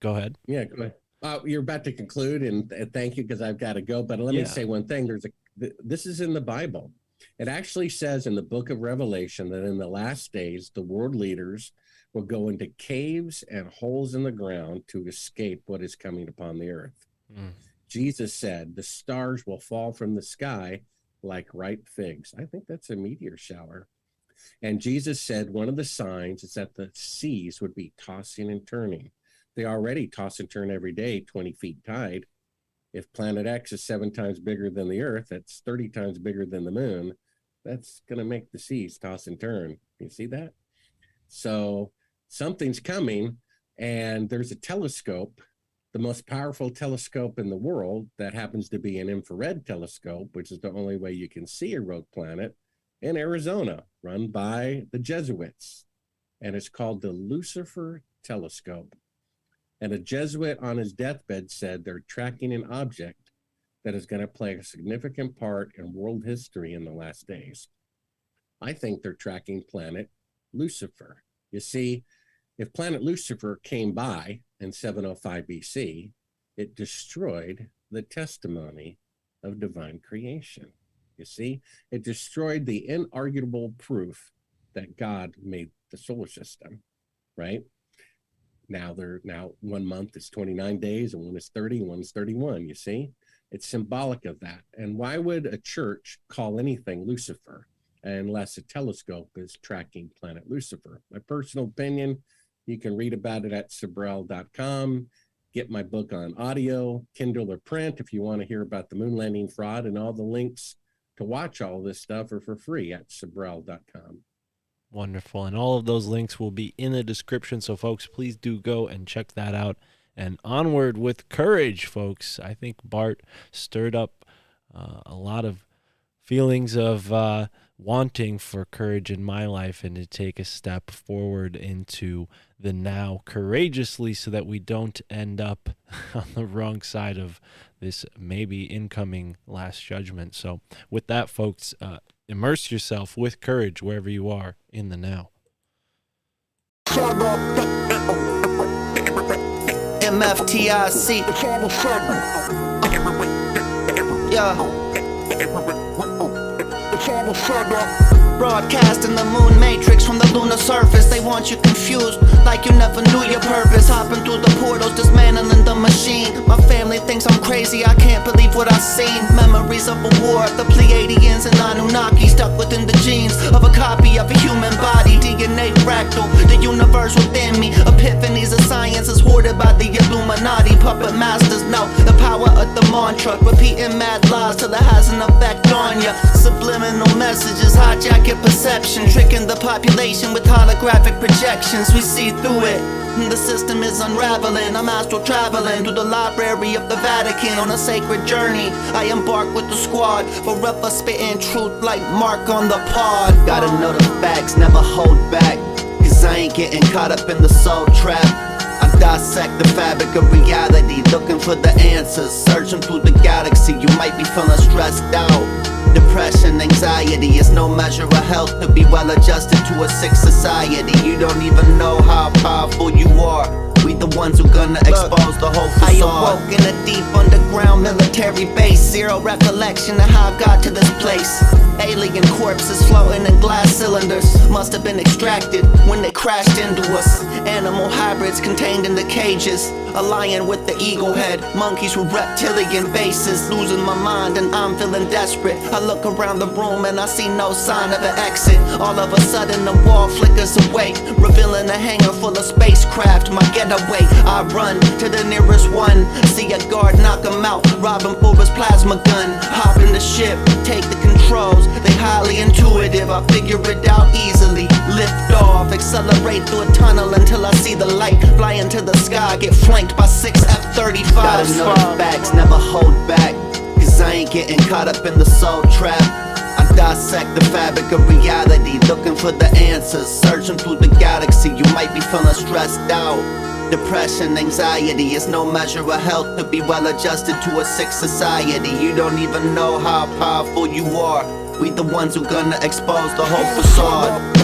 go ahead. Yeah, go ahead. You're about to conclude, and thank you because I've got to go. But let me say one thing. This is in the Bible. It actually says in the book of Revelation that in the last days, the world leaders will go into caves and holes in the ground to escape what is coming upon the earth. Jesus said, the stars will fall from the sky like ripe figs. I think that's a meteor shower. And Jesus said one of the signs is that the seas would be tossing and turning. They already toss and turn every day, 20 feet tide. If planet X is 7 times bigger than the Earth, that's 30 times bigger than the moon. That's going to make the seas toss and turn. You see that? So something's coming, and there's a telescope, the most powerful telescope in the world that happens to be an infrared telescope, which is the only way you can see a rogue planet, in Arizona, run by the Jesuits. And it's called the Lucifer telescope. And a Jesuit on his deathbed said they're tracking an object that is going to play a significant part in world history in the last days. I think they're tracking planet Lucifer. You see, if planet Lucifer came by in 705 BC, it destroyed the testimony of divine creation. You see, it destroyed the inarguable proof that God made the solar system, right? Now 1 month is 29 days, and one is 30, and one is 31. You see, it's symbolic of that. And why would a church call anything Lucifer unless a telescope is tracking planet Lucifer? My personal opinion, you can read about it at Sibrel.com. Get my book on audio, Kindle or print if you want to hear about the moon landing fraud, and all the links to watch all this stuff are for free at Sibrel.com. Wonderful. And all of those links will be in the description. So, folks, please do go and check that out. And onward with courage, folks. I think Bart stirred up a lot of feelings of wanting for courage in my life and to take a step forward into the now courageously so that we don't end up on the wrong side of this maybe incoming last judgment. So with that, folks, immerse yourself with courage wherever you are in the now. MFTIC. Yeah. Broadcasting the moon matrix from the lunar surface. They want you confused, like you never knew your purpose. Hopping through the portals, dismantling the machine. My family thinks I'm crazy, I can't believe what I've seen. Memories of a war, the Pleiadians and Anunnaki stuck within the genes of a copy of a human body. DNA fractal, the universe within me. Epiphanies of science is hoarded by the Illuminati. Puppet masters know the power of the the mantra, repeating mad lies till it has an effect on ya. Subliminal messages hijack your perception, tricking the population with holographic projections. We see through it. The system is unraveling. I'm astral traveling through the library of the Vatican on a sacred journey. I embark with the squad, forever spitting truth like Mark on the pod. Gotta know the facts, never hold back, cause I ain't getting caught up in the soul trap. I dissect the fabric of reality, looking for the answers, searching through the galaxy. You might be feeling stressed out. Depression, anxiety is no measure of health. To be well adjusted to a sick society. You don't even know how powerful you are. We the ones who gonna expose the whole facade. I awoke in a deep underground military base. Zero recollection of how I got to this place. Alien corpses floating in glass cylinders. Must have been extracted when they crashed into us. Animal hybrids contained in the cages. A lion with the eagle head, monkeys with reptilian faces. Losing my mind and I'm feeling desperate. I look around the room and I see no sign of an exit. All of a sudden the wall flickers away, revealing a hangar full of spacecraft. My getaway, I run to the nearest one. See a guard knock him out, rob him for his plasma gun. Hop in the ship, take the controls. They highly intuitive, I figure it out easily. Lift off, accelerate through a tunnel until I see the light. Fly into the sky, get flanked by 6 F-35s. Gotta know the facts, never hold back, cause I ain't getting caught up in the soul trap. I dissect the fabric of reality, looking for the answers, searching through the galaxy. You might be feeling stressed out. Depression, anxiety is no measure of health. To be well adjusted to a sick society. You don't even know how powerful you are. We the ones who gonna expose the whole facade.